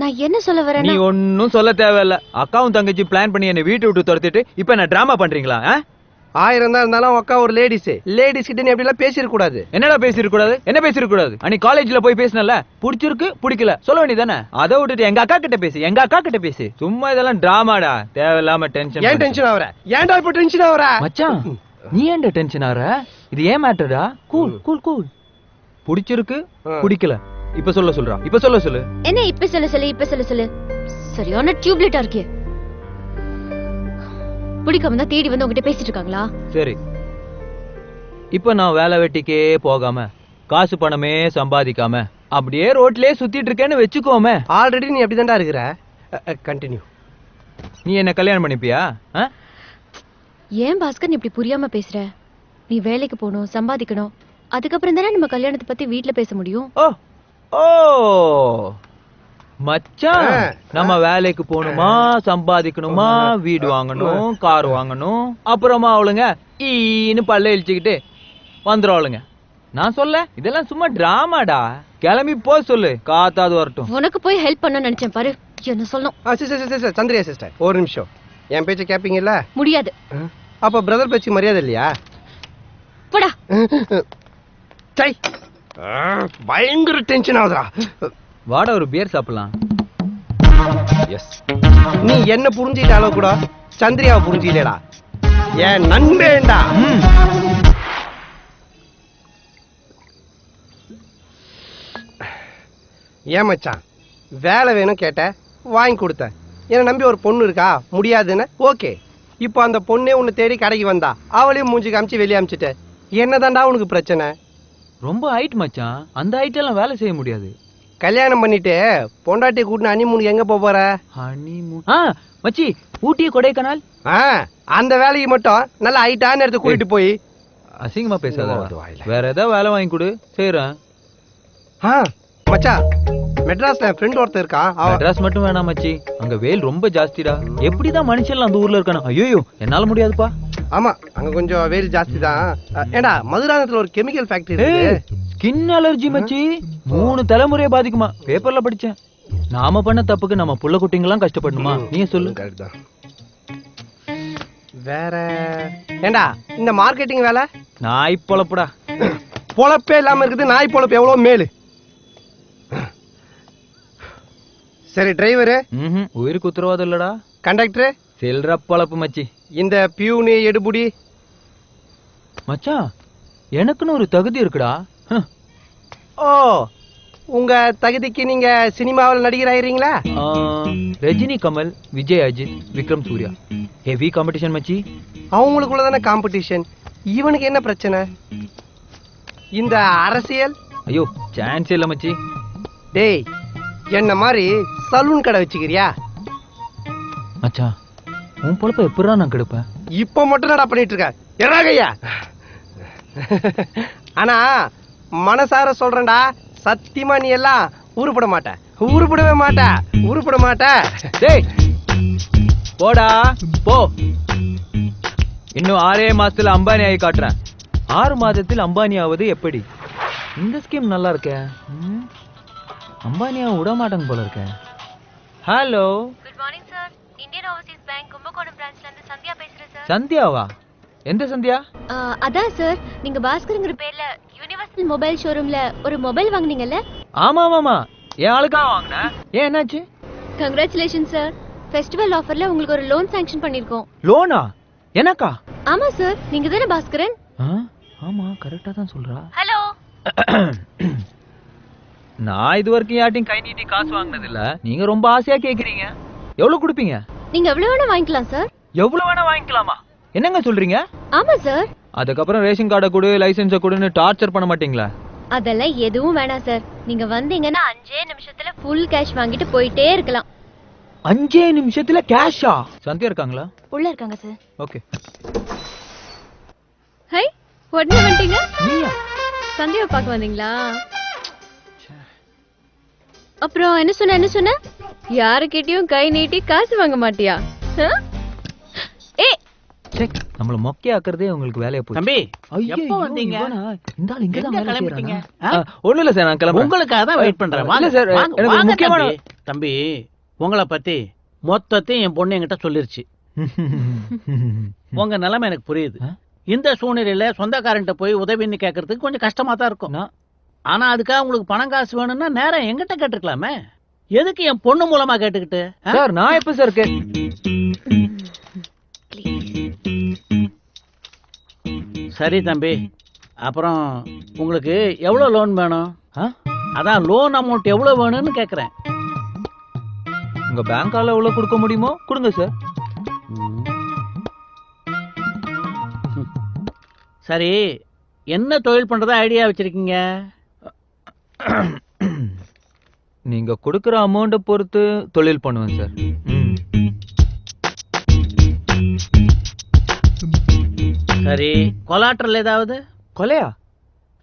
நான் என்ன சொல்ல வரேன்? நீ ஒன்னும் சொல்ல தேவையில்ல. அக்காவும் தங்கச்சி பிளான் பண்ணி என்ன வீட்டை விட்டு துரத்திட்டு இப்ப என்ன டிராமா பண்றீங்களா? 1000 தான் இருந்தாலும் அக்கா ஒரு லேடிஸ் கிட்ட நீ அப்படி எல்லாம் பேசிட கூடாது. என்னடா பேசிட கூடாது? என்ன பேசிட கூடாது? அன்னை காலேஜ்ல போய் பேசினல, பிடிச்சிருக்கு பிடிக்கல சொல்ல வேண்டியதானே. அதை விட்டுட்டு எங்க அக்கா கிட்ட பேசி, எங்க அக்கா கிட்ட பேசி. சும்மா இதெல்லாம் டிராமாடா. தேவையில்லாம டென்ஷன். ஏன் டென்ஷன் ஆவற? ஏன்டா இப்ப டென்ஷன் ஆவற? மச்சான் நீ ஏன்டா டென்ஷன் ஆவற? இது ஏன் மேட்டர்டா? Cool cool cool. பிடிச்சிருக்கு பிடிக்கல இப்ப சொல்றா. இப்ப சொல்லு. என்ன இப்ப சொல்லு. சரியான டியூப்லைட்டா இருக்கே. பிடிக்காம தான் தேடி வந்து உங்ககிட்ட பேசிட்டு இருக்காங்களா? சரி இப்ப நான் வேலை வெட்டிக்கே போகாம காசு பணமே சம்பாதிக்காம அப்படியே ரோட்லயே சுத்திட்டு இருக்கேன்னு வெச்சுக்கோமே. ஆல்ரெடி நீ அப்படிதான்டா இருக்கிற. கண்டினியூ. நீ என்ன கல்யாணம் பண்ணிப்பியா? ஏன் பாஸ்கர் நீ இப்படி புரியாம பேசுற? நீ வேலைக்கு போகணும், சம்பாதிக்கணும். அதுக்கப்புறம் தானே நம்ம கல்யாணத்தை பத்தி வீட்டுல பேச முடியும். ஓ ஓ மச்சான், நம்ம வேலைக்கு போகணுமா, சம்பாதிக்கணுமா, வீடு வாங்கணும், கார் வாங்கணும், அப்புறமா அவளுங்க ஈன்னு பல்ல இழிச்சுக்கிட்டு வந்துருவாளுங்க. நான் சொல்ல இதெல்லாம் சும்மா டிராமாடா. கிளம்பி போ சொல்லு, காத்தாது வரட்டும். உனக்கு போய் ஹெல்ப் பண்ண நினைச்சேன் பாரு, என்ன சொல்லணும். சந்திரியா சிஸ்டர், ஒரு நிமிஷம். என் பேச்ச கேப்பீங்கல்ல? முடியாது. அப்ப பிரதர் பேச்சு மரியாதை இல்லையா? போடா. சை, பயங்கர டென்ஷன் ஆகுதுடா. வாடா ஒரு பியர் சாப்பிடலாம். எஸ், நீ என்ன புரிஞ்சிட்ட அளவு கூட சந்திரியாவை புரிஞ்சிக்கலடா. என் நண்பேண்டா. ஏன் மச்சான், வேலை வேணும் கேட்ட, வாங்கி கொடுத்த. என்ன நம்பி ஒரு பொண்ணு இருக்கா, முடியாதுன்னு ஓகே. இப்போ அந்த பொண்ணே உன்னை தேடி கடைக்கு வந்தா, அவளையும் மூஞ்சி காமிச்சு வெளியே அமிச்சிட்ட. என்னதான்டா உனக்கு பிரச்சனை? ரொம்ப ஹைட் மச்சான், அந்த ஹைட் எல்லாம் வேலை செய்ய முடியாது. கல்யாணம் பண்ணிட்டு பொண்டாட்டி கூட்டின ஹனிமூன் எங்க போற? ஹனிமூன் மச்சி, ஊட்டி கொடைக்கானல். அந்த வேலைக்கு மட்டும் நல்ல ஹைட்டான இடத்துக்கு கூட்டிட்டு போய். அசிங்கமா பேசாத, வேற ஏதாவது வேலை வாங்கி கொடு, செய்யறேன். மச்சா, மெட்ராஸ்ல என் ஃப்ரெண்ட் ஒருத்தர் இருக்கான். மெட்ராஸ் மட்டும் வேணாம் மச்சி, அங்க வெயில் ரொம்ப ஜாஸ்திடா. எப்படிதான் மனுஷன் அந்த ஊர்ல இருக்கானோ? ஐயோ என்னால முடியாதுப்பா. ஆமா, அங்க கொஞ்சம் வெயில் ஜாஸ்தி தான். ஏண்டா, மதுராந்தகத்துல ஒரு கெமிக்கல் ஃபேக்டரி இருக்கு. ஸ்கின் அலர்ஜி மச்சி, 3 தலைமுறையை பாதிக்குமா, பேப்பர்ல படிச்சேன். நாம பண்ண தப்புக்கு நம்ம புள்ள குட்டிங்கெல்லாம் கஷ்டப்படணுமா? நீ சொல்லு. வேற ஏண்டா இந்த மார்க்கெட்டிங் வேலை? நாய் பொழப்புடா. பொழப்பே இல்லாம இருக்குது, நாய் பொழப்பு எவ்வளவு மேலு. சரி, டிரைவரு உயிருக்கு உத்தரவாதம் இல்லடா. கண்டக்டர் சில்ற பொழப்பு மச்சி. இந்த பியூனு எடுபுடி மச்சான், எனக்குன்னு ஒரு தகுதி இருக்குடா. ஓ, உங்க தகுதிக்கு நீங்க சினிமாவில் நடிகர் ஆயிரீங்களா? ரஜினி, கமல், விஜய், அஜித், விக்ரம், சூர்யா. ஹெவி காம்படிஷன் மச்சி. அவங்களுக்குள்ளதானே காம்படிஷன். இவனுக்கு என்ன பிரச்சனை? இந்த அரசியல்? ஐயோ சான்ஸ் இல்ல மச்சி. டேய், என்ன மாதிரி சலூன் கடை வச்சுக்கிறியா? மச்சான், உன் பொழப்ப எப்படா நான் கெடுப்பேன்? இப்ப மட்டும் நடா பண்ணிட்டு இருக்க. எறாகையா. ஆனா மனசார சொல்றேன்டா, சத்தியமா நீ எல்லாம் உருப்பட மாட்ட, உருப்படவே மாட்ட, உருப்பட மாட்ட. டேய் போடா போ. இன்னும் 6 மாசத்துல அம்பானி ஆகி காட்டுறேன். 6 மாதத்தில் அம்பானி ஆவது எப்படி? இந்த ஸ்கீம் நல்லா இருக்க. அம்பானியா விட மாட்டாங்க போல இருக்க. Hello, good morning sir. Indian Overseas Bank Kumbakonam பிரான்ச்ல இருந்து சந்தியா பேசுறேன் சார். சந்தியாவா? எந்த சந்தியா? அதான் சார், நீங்க பாஸ்கர்ங்கிற பேர்ல யுனிவர்சல் மொபைல் ஷோரூம்ல ஒரு மொபைல் வாங்குனீங்கல்ல? ஆமா ஆமா, என் ஆளுக்கா வாங்கினேன். ஏன், என்னாச்சு? கங்க்ராச்சுலேஷன் சார், ஃபெஸ்டிவல் ஆஃபர்ல உங்களுக்கு ஒரு லோன் சாங்ஷன் பண்ணிருக்கோம். லோனா? எனக்கா? ஆமா சார், நீங்க தானே பாஸ்கரன்? ஆமா, கரெக்டா தான் சொல்றா. ஹலோ. நான் இது வரைக்கும் யார்ட்டையும் கை நீட்டி காசு வாங்கினது இல்ல. நீங்க ரொம்ப ஆசையா கேக்குறீங்க. எவ்வளவு கொடுப்பீங்க? நீங்க எவ்வளவு வேணா வாங்கிக்கலாம் சார். எவ்வளவு வேணா வாங்கிக்கலாமா? என்னங்க சொல்றீங்க? ஆமா சார். அதுக்கப்புறம் ரேஷன் கார்டை கொடு, லைசென்ஸை கொடுன்னு டார்ச்சர் பண்ண மாட்டீங்களா? அதெல்லாம் எதுவும் வேணாம் சார். நீங்க வந்தீங்கன்னா 5 நிமிஷத்துல ஃபுல் கேஷ் வாங்கிட்டு போயிட்டே இருக்கலாம். 5 நிமிஷத்துல கேஷா? சந்தியா இருக்காங்களா? உள்ள இருக்காங்க சார். ஓகே. ஹை, உடனே வந்துட்டீங்க? நீயா? சந்தியாவை பார்க்க வந்தீங்களா? அப்புறம் என்ன சொன்ன? யாருக்கிட்டயும் கை நீட்டி காசு வாங்க மாட்டியா? செக், நம்மள மொக்கையா ஆக்குறதே உங்களுக்கு வேலைய போச்சு. தம்பி, எப்போ வந்தீங்க? இந்த ஆள் இங்க தான் கிளம்பிட்டீங்க? ஒண்ணும் இல்ல சார், நான் கிளம்புறேன். உங்களுக்காக தான் வெயிட் பண்றேன். வாங்க சார், எனக்கு முக்கியமான தம்பி, உங்களை பத்தி மொத்தத்தையும் என் பொண்ணு என்கிட்ட சொல்லிருச்சு. உங்க நிலைமை எனக்கு புரியுது. இந்த சூழ்நிலையில சொந்தக்காரன்ட்ட போய் உதவின்னு கேட்கறதுக்கு கொஞ்சம் கஷ்டமா தான் இருக்கும். ஆனா அதுக்காக உங்களுக்கு பணம் காசு வேணும்னா நேரம் எங்கிட்ட கேட்டுக்கலாமே. எதுக்கு என் பொண்ணு மூலமா கேட்டுக்கிட்டு? சார், நான் எப்ப சார் சரி தம்பி, அப்புறம் உங்களுக்கு எவ்வளவு லோன் வேணும்? அதான் லோன் அமௌண்ட் எவ்வளவு வேணும்னு கேக்குறேன். உங்க பேங்கால எவ்வளவு கொடுக்க முடியுமோ கொடுங்க சார். சரி, என்ன தொழில் பண்றதா ஐடியா வச்சிருக்கீங்க? நீங்க கொடுக்கிற அமௌண்ட பொறுத்து தொழில் பண்ணுவேன் சார். சரி, கொலாட்ரல் ஏதாவது? கொலையா?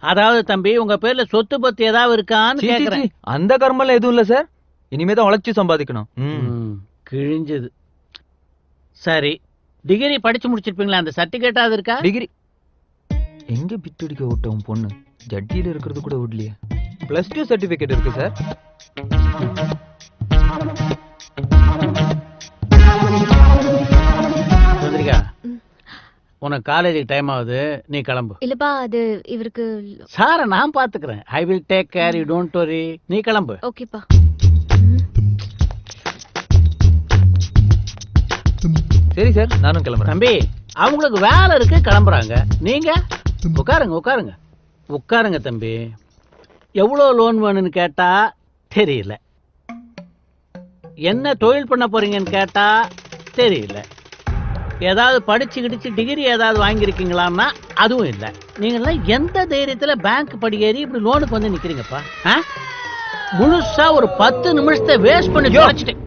அதாவது தம்பி உங்க பேர்ல சொத்து பத்து ஏதாவது இருக்கான்னு சீ, சீ, கேக்குறேன். சீ, அந்த கர்மெல்லாம் எதுவும் இல்ல சார். இனிமே தான் உழைச்சு சம்பாதிக்கணும். கிழிஞ்சது. சரி, டிகிரி படிச்சு முடிச்சிருப்பீங்களா? அந்த சர்டிபிகேட்டாவது இருக்கா? டிகிரி எங்க பிட்டடிக்க விட்டோம் பொண்ணு ஜட்டியில இருக்கிறது கூட விடலையே. +2 சர்டிபிகேட் இருக்கு சார். சந்திரிகா, உனக்கு காலேஜுக்கு டைம் ஆகுது, நீ கிளம்பு. இல்லப்பா அது இவருக்கு. சார நான் பாத்துக்கிறேன். I will take care, you don't worry. நீ கிளம்பு. ஓகேப்பா. சரி சார், நானும் கிளம்புறேன். தம்பி, அவங்களுக்கு வேலை இருக்கு, கிளம்புறாங்க. நீங்க உட்காருங்க உட்காருங்க உட்காருங்க தம்பி. எவ்வளவு லோன் வேணும்னு கேட்டா தெரியல, என்ன தொழில் பண்ண போறீங்கன்னு கேட்டா தெரியல, ஏதாவது படிச்சு கிடிச்சு டிகிரி ஏதாவது வாங்கியிருக்கீங்களான்னா அதுவும் இல்லை. நீங்களாம் எந்த தைரியத்துல பேங்க் படியேறி இப்படி லோனுக்கு வந்து நிக்கிறீங்கப்பா? முழுசா ஒரு 10 நிமிஷத்தை வேஸ்ட் பண்ணி தொலைச்சிட்டேன்.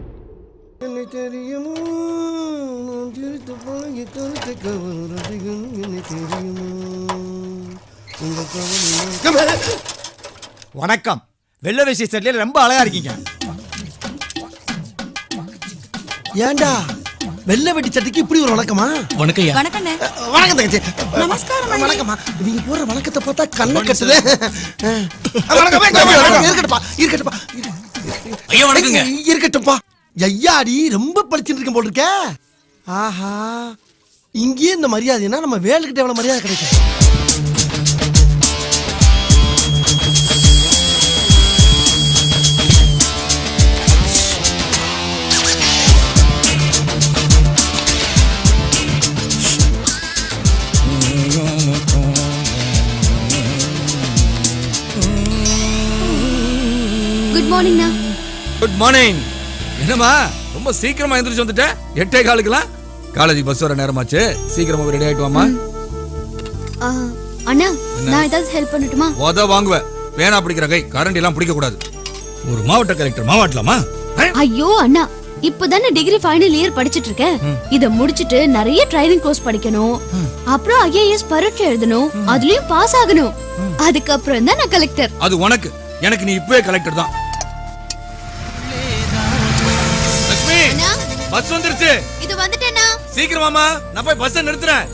வணக்கம். வெள்ள வேஷ்டி சட்டையில ரொம்ப அழகா இருக்கீங்க. ஏண்டா வெள்ளை வெட்டி சட்டைக்கு இப்படி ஒரு வணக்கமா? வணக்கம். வணக்கம் தங்கச்சி. நமஸ்காரம். வணக்கம்மா. நீங்க போற வணக்கத்தை பார்த்தா கண்ணை கட்டுதே. இருக்கட்டுப்பா இருக்கட்டுப்பா. ஐயா வணக்கங்க. இருக்கட்டும்பா. ஐயாடி ரொம்ப படிச்சுட்டு இருக்கேன் போல் இருக்க. ஆஹா, இங்கேயே இந்த மரியாதைனா நம்ம வேலுக்கிட்ட எவ்வளவு மரியாதை கிடைக்கும். குட் மார்னிங்ண்ணா. Good morning. என்னம்மா ரொம்ப சீக்கிரமா எந்திரிச்சு வந்துட்ட? 8:15 காலேஜ் பஸ் வர நேரமாச்சு. சீக்கிரமா ரெடி ஆயிட்டு வாமா. அண்ணா, நான் ஏதாவது ஹெல்ப் பண்ணட்டுமா? ஓத வாங்குவ. பேனா பிடிக்கிற கை கரண்ட் எல்லாம் பிடிக்க கூடாது. ஒரு மாவட்ட கலெக்டர் மாவாட்டலாமா? ஐயோ அண்ணா, இப்பதானே டிகிரி ஃபைனல் இயர் படிச்சிட்டு இருக்கேன். இத முடிச்சிட்டு நிறைய ட்ரைனிங் கோர்ஸ் படிக்கணும். அப்புறம் ஐஏஎஸ் பரீட்சை எழுதணும், அதுலயும் பாஸ் ஆகணும். அதுக்கப்புறம் தான் நான் கலெக்டர். அது உனக்கு. எனக்கு நீ இப்பவே கலெக்டர் தான். லட்சுமி, பஸ் வந்துருச்சு. இது வந்துட்டேனா? சீக்கிரமாமா, நான் போய் பஸ் நிறுத்துறேன்.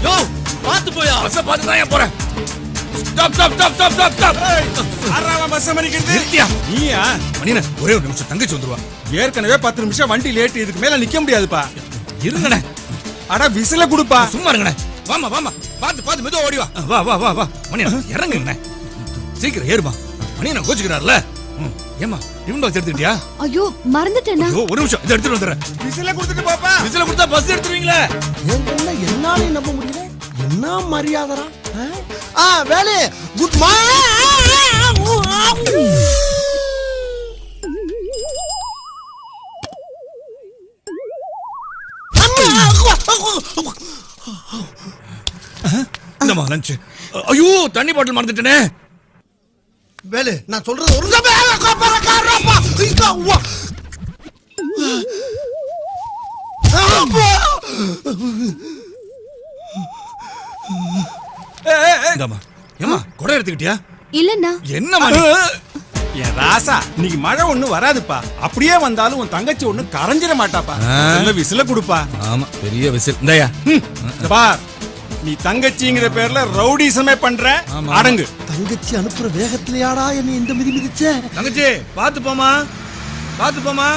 யோ, பாத்து போயா. பஸ் பாத்து தான் போறேன். Stop stop stop stop stop stop. ஆறாவ பஸ் மணிக்கிட்டு நிறுத்தியா? நீயா? மணின ஒரே ஒரு நிமிஷம், தங்கச்சி வந்துருவா. ஏற்கனவே 10 நிமிஷம் வண்டி லேட், இதுக்கு மேல நிக்க முடியாதுப்பா. இருங்கண்ணே. அட விசில குடுப்பா. சும்மா இருங்கண்ணே. வாமா வாமா, பாத்து பாத்து மெதுவா ஓடி வா. வா வா வா வா. மணின இறங்குங்கண்ணே, சீக்கிரம் ஏறுமா. மணின கோச்சுக்கிறார்ல. ஏமா டிஃபன் பாக்ஸ் எடுத்துட்டியா? ஐயோ மறந்துட்டேனா? ஐயோ ஒரு நிமிஷம், இத எடுத்துட்டு வந்துறேன். விசில கொடுத்துட்டு பாப்பா. விசில கொடுத்தா பஸ் எடுத்துவீங்களா? என்னால நம்ப முடியல. என்ன மரியாதைடா. Velu good morning. இந்தமா லஞ்ச். ஐயோ தண்ணி பாட்டில் மறந்துட்டேனே. வேலு நான் சொல்றது ஒரு ஏமா கொடை எடுத்துக்கிட்டியா? இல்லண்ணா. என்னமா என் ராசா, இன்னைக்கு மழை ஒண்ணு வராதுப்பா. அப்படியே வந்தாலும் உன் தங்கச்சி ஒண்ணு கரைஞ்சிட மாட்டாப்பா. விசில குடுப்பா. ஆமா, பெரிய விசில். இந்தயா பார், நீ தங்கச்சிங்கிற பேர்ல ரவுடிசமே பண்ற. அடங்கு. தங்கச்சி அனுப்புற வேகத்திலேயாடா என்ன இந்த மிதி மிதிச்ச? தங்கச்சி பாத்து போமா, பாத்து போமா.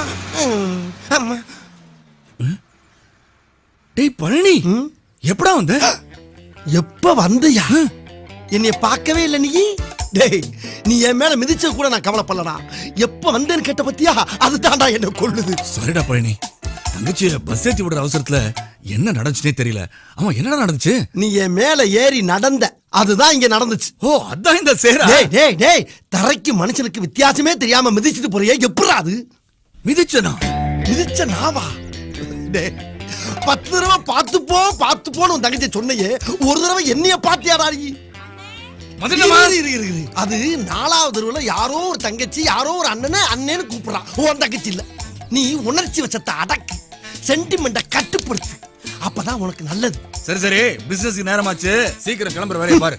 டேய் பழனி, எப்படா வந்த? எப்ப வந்தயா? என்னைய பார்க்கவே இல்ல நீ. டேய், நீ என் மேல மிதிச்ச கூட நான் கவலைப்படலடா. எப்ப வந்தேன்னு கேட்ட பத்தியா, அதுதான்டா என்ன கொல்லுது. சரிடா பழனி, தங்கச்சிய பஸ் ஏத்தி விடுற அவசரத்துல என்ன நடந்துச்சுனே தெரியல. அவன் என்னடா நடந்துச்சு? நீ என் மேல ஏறி நடந்த, அதுதான் இங்க நடந்துச்சு. ஓ, அதான் இந்த சேரா. டேய் டேய் டேய், தரைக்கு மனுஷனுக்கு வித்தியாசமே தெரியாம மிதிச்சிட்டு போறியே, எப்படா அது? மிதிச்சனா? மிதிச்ச நாவா? டேய், 10 தடவை பார்த்து போன்னு உன் தங்கச்சி சொன்னையே, ஒரு தடவை என்னைய பாத்தியாடா நீ? அது 4வது தடவை யாரோ ஒரு தங்கச்சி யாரோ ஒரு அண்ணன்னு கூப்பிடுறான். உன் தங்கச்சி இல்ல. நீ உணர்ச்சி வச்சத்தை அடக்கு, சென்டிமெண்ட கட்டுப்படுத்து. அப்பதான் உனக்கு நல்லது. சரி சரி பிசினஸ் நேரமாச்சு, சீக்கிரம் கிளம்புற வேலையை பாரு.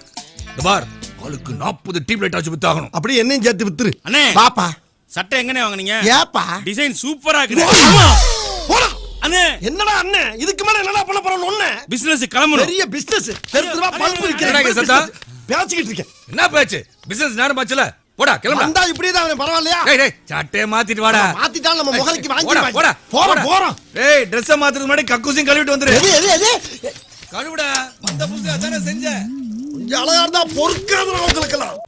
இந்த பார், ஆளுக்கு 40 டியூப் லைட் ஆச்சு வித்தாகணும். அப்படி என்னையும் சேர்த்து வித்துரு. அண்ணே பாப்பா சட்டை எங்கனே வாங்குனீங்க? ஏப்பா டிசைன் சூப்பரா இருக்கு. போடா அண்ணே என்னடா அண்ணே, இதுக்கு மேல என்னடா பண்ண போறோம்? ஒண்ணு பிசினஸ் கிளம்பணும். பெரிய பிசினஸ் தெருவா பல்பு என்னடா இங்க சத்தம்? பேசிக்கிட்டு இருக்கேன். என்ன பேச்சு? பிசினஸ் நேரமாச்சுல, போடா கிளம்பு. வந்தா இப்படியே தான் பரவாயில்லையா? டேய் டேய் சட்டையை மாத்திட்டு வாடா. மாத்திட்டா நம்ம முகலுக்கு வாங்கி போடா போடா போறோம் போறோம். ஏய் Dress மாத்துறது முன்னாடி கக்கூசியும் கழுவிட்டு வந்துரு. எது எது எது கழுவுடா, வந்த புதுசு அதானே செஞ்ச. கொஞ்சம் அழகா இருந்தா பொறுக்காதுடா உங்களுக்கெல்லாம்.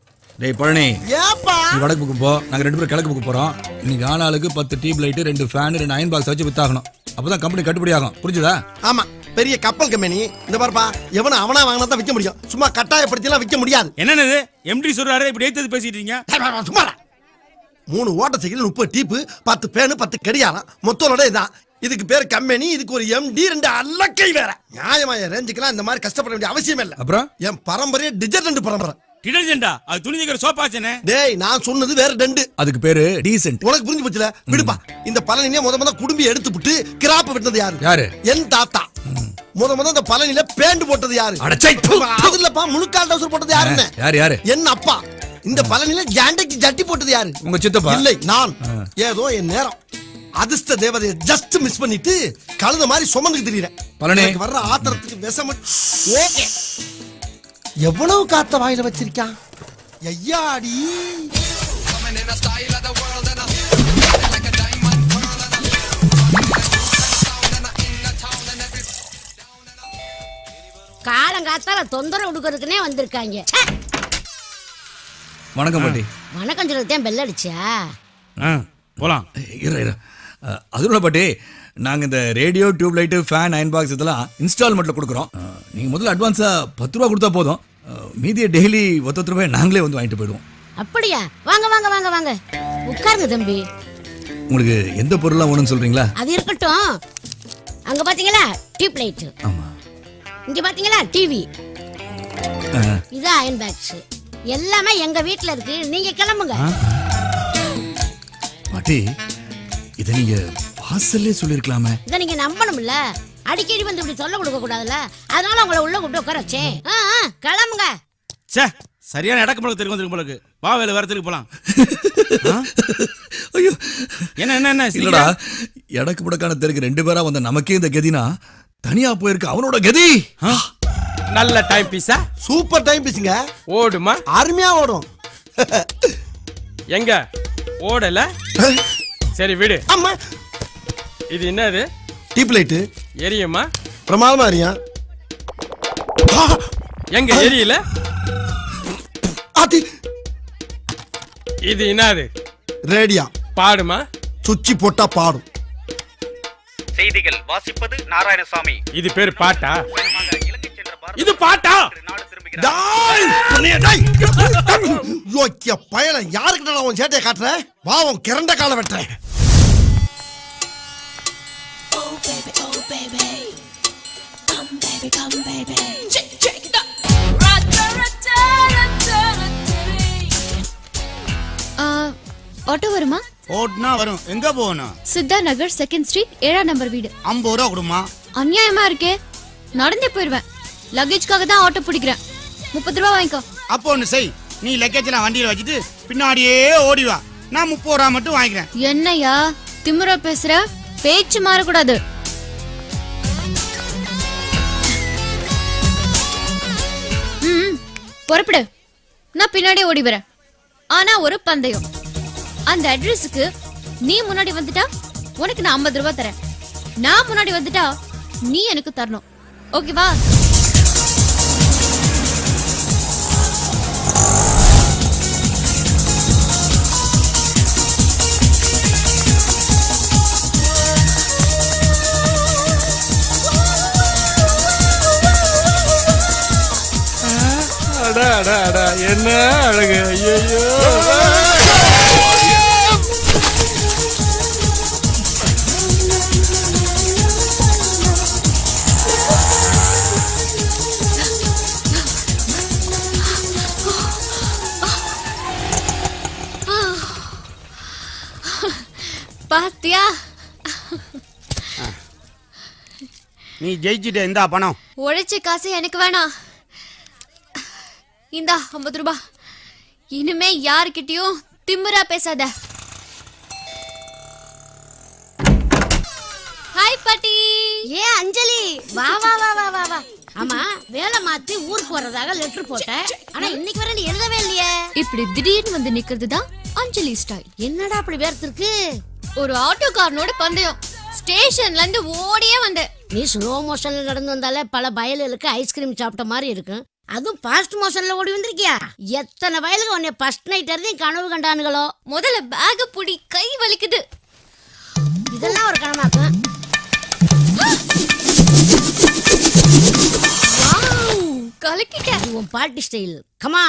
டேய் பழனி, ஏப்பா நீ வடக்கு பக்கம் போ, நாங்க 2 பேரும் கிழக்கு பக்கம் போறோம். இன்னைக்கு ஆளாளுக்கு 10 tube light, 2 fan, 2 iron box வச்சு வித்தாகணும். அப்பதான் கம்பெனி கட்டுப்படி ஆகும். புரிஞ்சுதா? ஆமா, பெரிய கப்பல் கம்பெனி. இந்த பாருப்பா, எவன அவனா வாங்கினா தான் விற்க முடியும். சும்மா கட்டாயப்படுத்தி எல்லாம் விற்க முடியாது. என்னது எம்டி சொல்றாரு, இப்படி ஏத்து பேசிட்டு இருக்கீங்க? சும்மா 3 ஓட்ட சைக்கிள், 30 டீப்பு, 10 பேனு, 10 கடியாரம், மொத்தோட இதான். இதுக்கு பேர் கம்பெனி, இதுக்கு ஒரு எம்டி, 2 அல்லக்கை வேற. நியாயമായ ரேஞ்சுக்கெல்லாம் இந்த மாதிரி கஷ்டப்பட வேண்டிய அவசியம் இல்ல. அப்புறம் என் பரம்பரையே டிஜர்டன்ட் பரம்பரை. டிடர்ஜென்டா? அது துணி தைக்கிற சோப்பாச்சனே. டேய், நான் சொன்னது வேற டண்டு. அதுக்கு பேரு டீசன்ட். உனக்கு புரிஞ்சு போச்சுல? விடுப்பா. இந்த பழனியே முத குடும்பி எடுத்துப்புட்டு கிராப் வெட்டது யாரு? யாரு? என் தாத்தா. முத இந்த பழனில பேண்ட் போட்டது யாரு? அடச்சை. அது இல்லப்பா, முழுக்கால் டவுசர் போட்டது யாருன்னு? யாரு? என் அப்பா. இந்த பழனில ஜாண்டைக்கு ஜட்டி போட்டது யாரு? உங்க சித்தப்பா. இல்லை, நான். ஏதோ என் நேரம். அதிர்ஷ்ட தேவதையை ஜஸ்ட் மிஸ் பண்ணிட்டு கழுத மாதிரி சுமந்துக்கு திரியறேன். பழனி, எனக்கு வர்ற ஆத்திரத்துக்கு விஷம். ஓகே, எவ்வளவு காத்த வாயில வச்சிருக்கான் ஐயாடி. காலங்காத்தால தொந்தரவு கொடுக்கறதுக்குனே வந்திருக்காங்க. வணக்கம் பாட்டி. வணக்கம் சொல்றதுதான் பெல் அடிச்சா? போலாம். இரு. அதுல பாட்டி, நாங்க இந்த radio, tube light, fan, iron box இதெல்லாம் இன்ஸ்டால்மெண்ட்ல கொடுக்குறோம். நீங்க முதல்ல அட்வான்ஸா 10 ரூபா கொடுத்தா போதும். மீதியை டெய்லி 10 ரூபாய் நாங்களே வந்து வாங்கிட்டு போயிடுவோம். அப்படியா? வாங்க வாங்க வாங்க வாங்க, உட்காருங்க தம்பி. உங்களுக்கு எந்த பொருள்லாம் வேணும்னு சொல்றீங்களா? அது இருக்கட்டும். அங்க பாத்தீங்களா டியூப் லைட், இங்க பாத்தீங்களா டிவி, இது அயன் பாக்ஸ், எல்லாமே எங்க வீட்ல இருக்கு. நீங்க கிளம்புங்க. பாட்டி, இத நீங்க வாசல்லே சொல்லிருக்கலாமே. இத நீங்க நம்பணும்ல, அடிக்கடி வந்து இப்படி சொல்ல கொடுக்க கூடாதுல்ல. அதனால உங்களை உள்ள கூப்பிட்டு உட்கார வச்சேன். கிளம்புங்க. சே, சரியான இடக்கு முழுக்க தெரியும் வந்துருக்கு போலக்கு. வா, வேலை வரத்துக்கு போலாம். ஐயோ, என்ன இல்லடா, எடக்கு புடக்கான தெருக்கு 2 பேரா வந்த நமக்கே இந்த கதினா, தனியா போயிருக்கு அவனோட கதி. நல்ல டைம் பீஸா? சூப்பர் டைம் பீஸுங்க. ஓடுமா? அருமையா ஓடும். எங்க ஓடல? சரி விடு. அம்மா, இது என்னது? Tube light. எரியுமா? பிரமாதமா எரியும். எங்க எரியல? இது என்னது? ரேடியா. பாடுமா? சுச்சி போட்டா பாடும். செய்திகள் வாசிப்பது நாராயணசாமி. இது பேர் பாட்டா? இது பாட்டா? பயல யாருக்கிட்ட நான் சேட்டையை காட்டுறேன்? வா, உன் கிறண்ட கால வெட்டுறேன். ஆட்டோ வருமா? ஓட்னா வரும். எங்க போகணும்? சித்தா நகர் 2nd ஸ்ட்ரீட் 7ஆம் நம்பர் வீடு. 50 ரூபா கொடுமா? அநியாயமா இருக்கே. நடந்தே போயிருவேன். லக்கேஜ்க்காக தான் ஆட்டோ பிடிக்கிறேன். 30 ரூபா வாங்கிக்கோ. அப்போ ஒண்ணு செய், நீ லக்கேஜ்லாம் வண்டியில வச்சுட்டு பின்னாடியே ஓடி வா. நான் 30 ரூபா மட்டும் வாங்கிக்கிறேன். என்னையா திமிரா பேசுற? பேச்சு மாறக்கூடாது. புறப்படு. நான் பின்னாடியே ஓடி வரேன். ஆனா ஒரு பந்தயம். அந்த அட்ரஸுக்கு நீ முன்னாடி வந்துட்டா உனக்கு நான் 50 ரூபாய் தரேன். நான் முன்னாடி வந்துட்டா நீ எனக்கு தரணும். ஓகேவா? என்ன அழகு! ஐயோ, பாத்தியா? நீ ஜெயிச்சிட்ட இந்தா பணம். உழைச்ச காசு எனக்கு வேணாம். இந்தா 50 ரூபாய். இனிமே யாருக்கிட்டயும் திமிரா பேசாத. ஹாய் பாட்டி. ஏ அஞ்சலி, வா வா வா வா வா வா. ஆமா, வேலை மாத்தி ஊருக்கு போறதாக லெட்டர் போட்டேன். ஆனா இன்னைக்கு வரை நீ எழுதவே இல்லையே. இப்படி திடீர்னு வந்து நிக்கிறது தான் அஞ்சலி ஸ்டைல். என்னடா அப்படி வேர்த்திருக்கு? ஒரு ஆட்டோக்காரனோட பந்தயம். ஸ்டேஷன்ல இருந்து ஓடியே வந்த. நீ ஸ்லோ மோஷன்ல நடந்து வந்தாலே பல வயலுக்கு ஐஸ்கிரீம் சாப்பிட்ட மாதிரி இருக்கும். அதுவும் ஃபாஸ்ட் மோஷன்ல ஓடி வந்திருக்கியா? எத்தனை வயலுக்கு உன்னை ஃபர்ஸ்ட் நைட் இருந்து கனவு கண்டானுங்களோ. முதல்ல பேக் புடி, கை வலிக்குது. இதெல்லாம் ஒரு கனமாக்கும். கலக்கிட்ட. உன் பார்ட்டி ஸ்டைல். கமா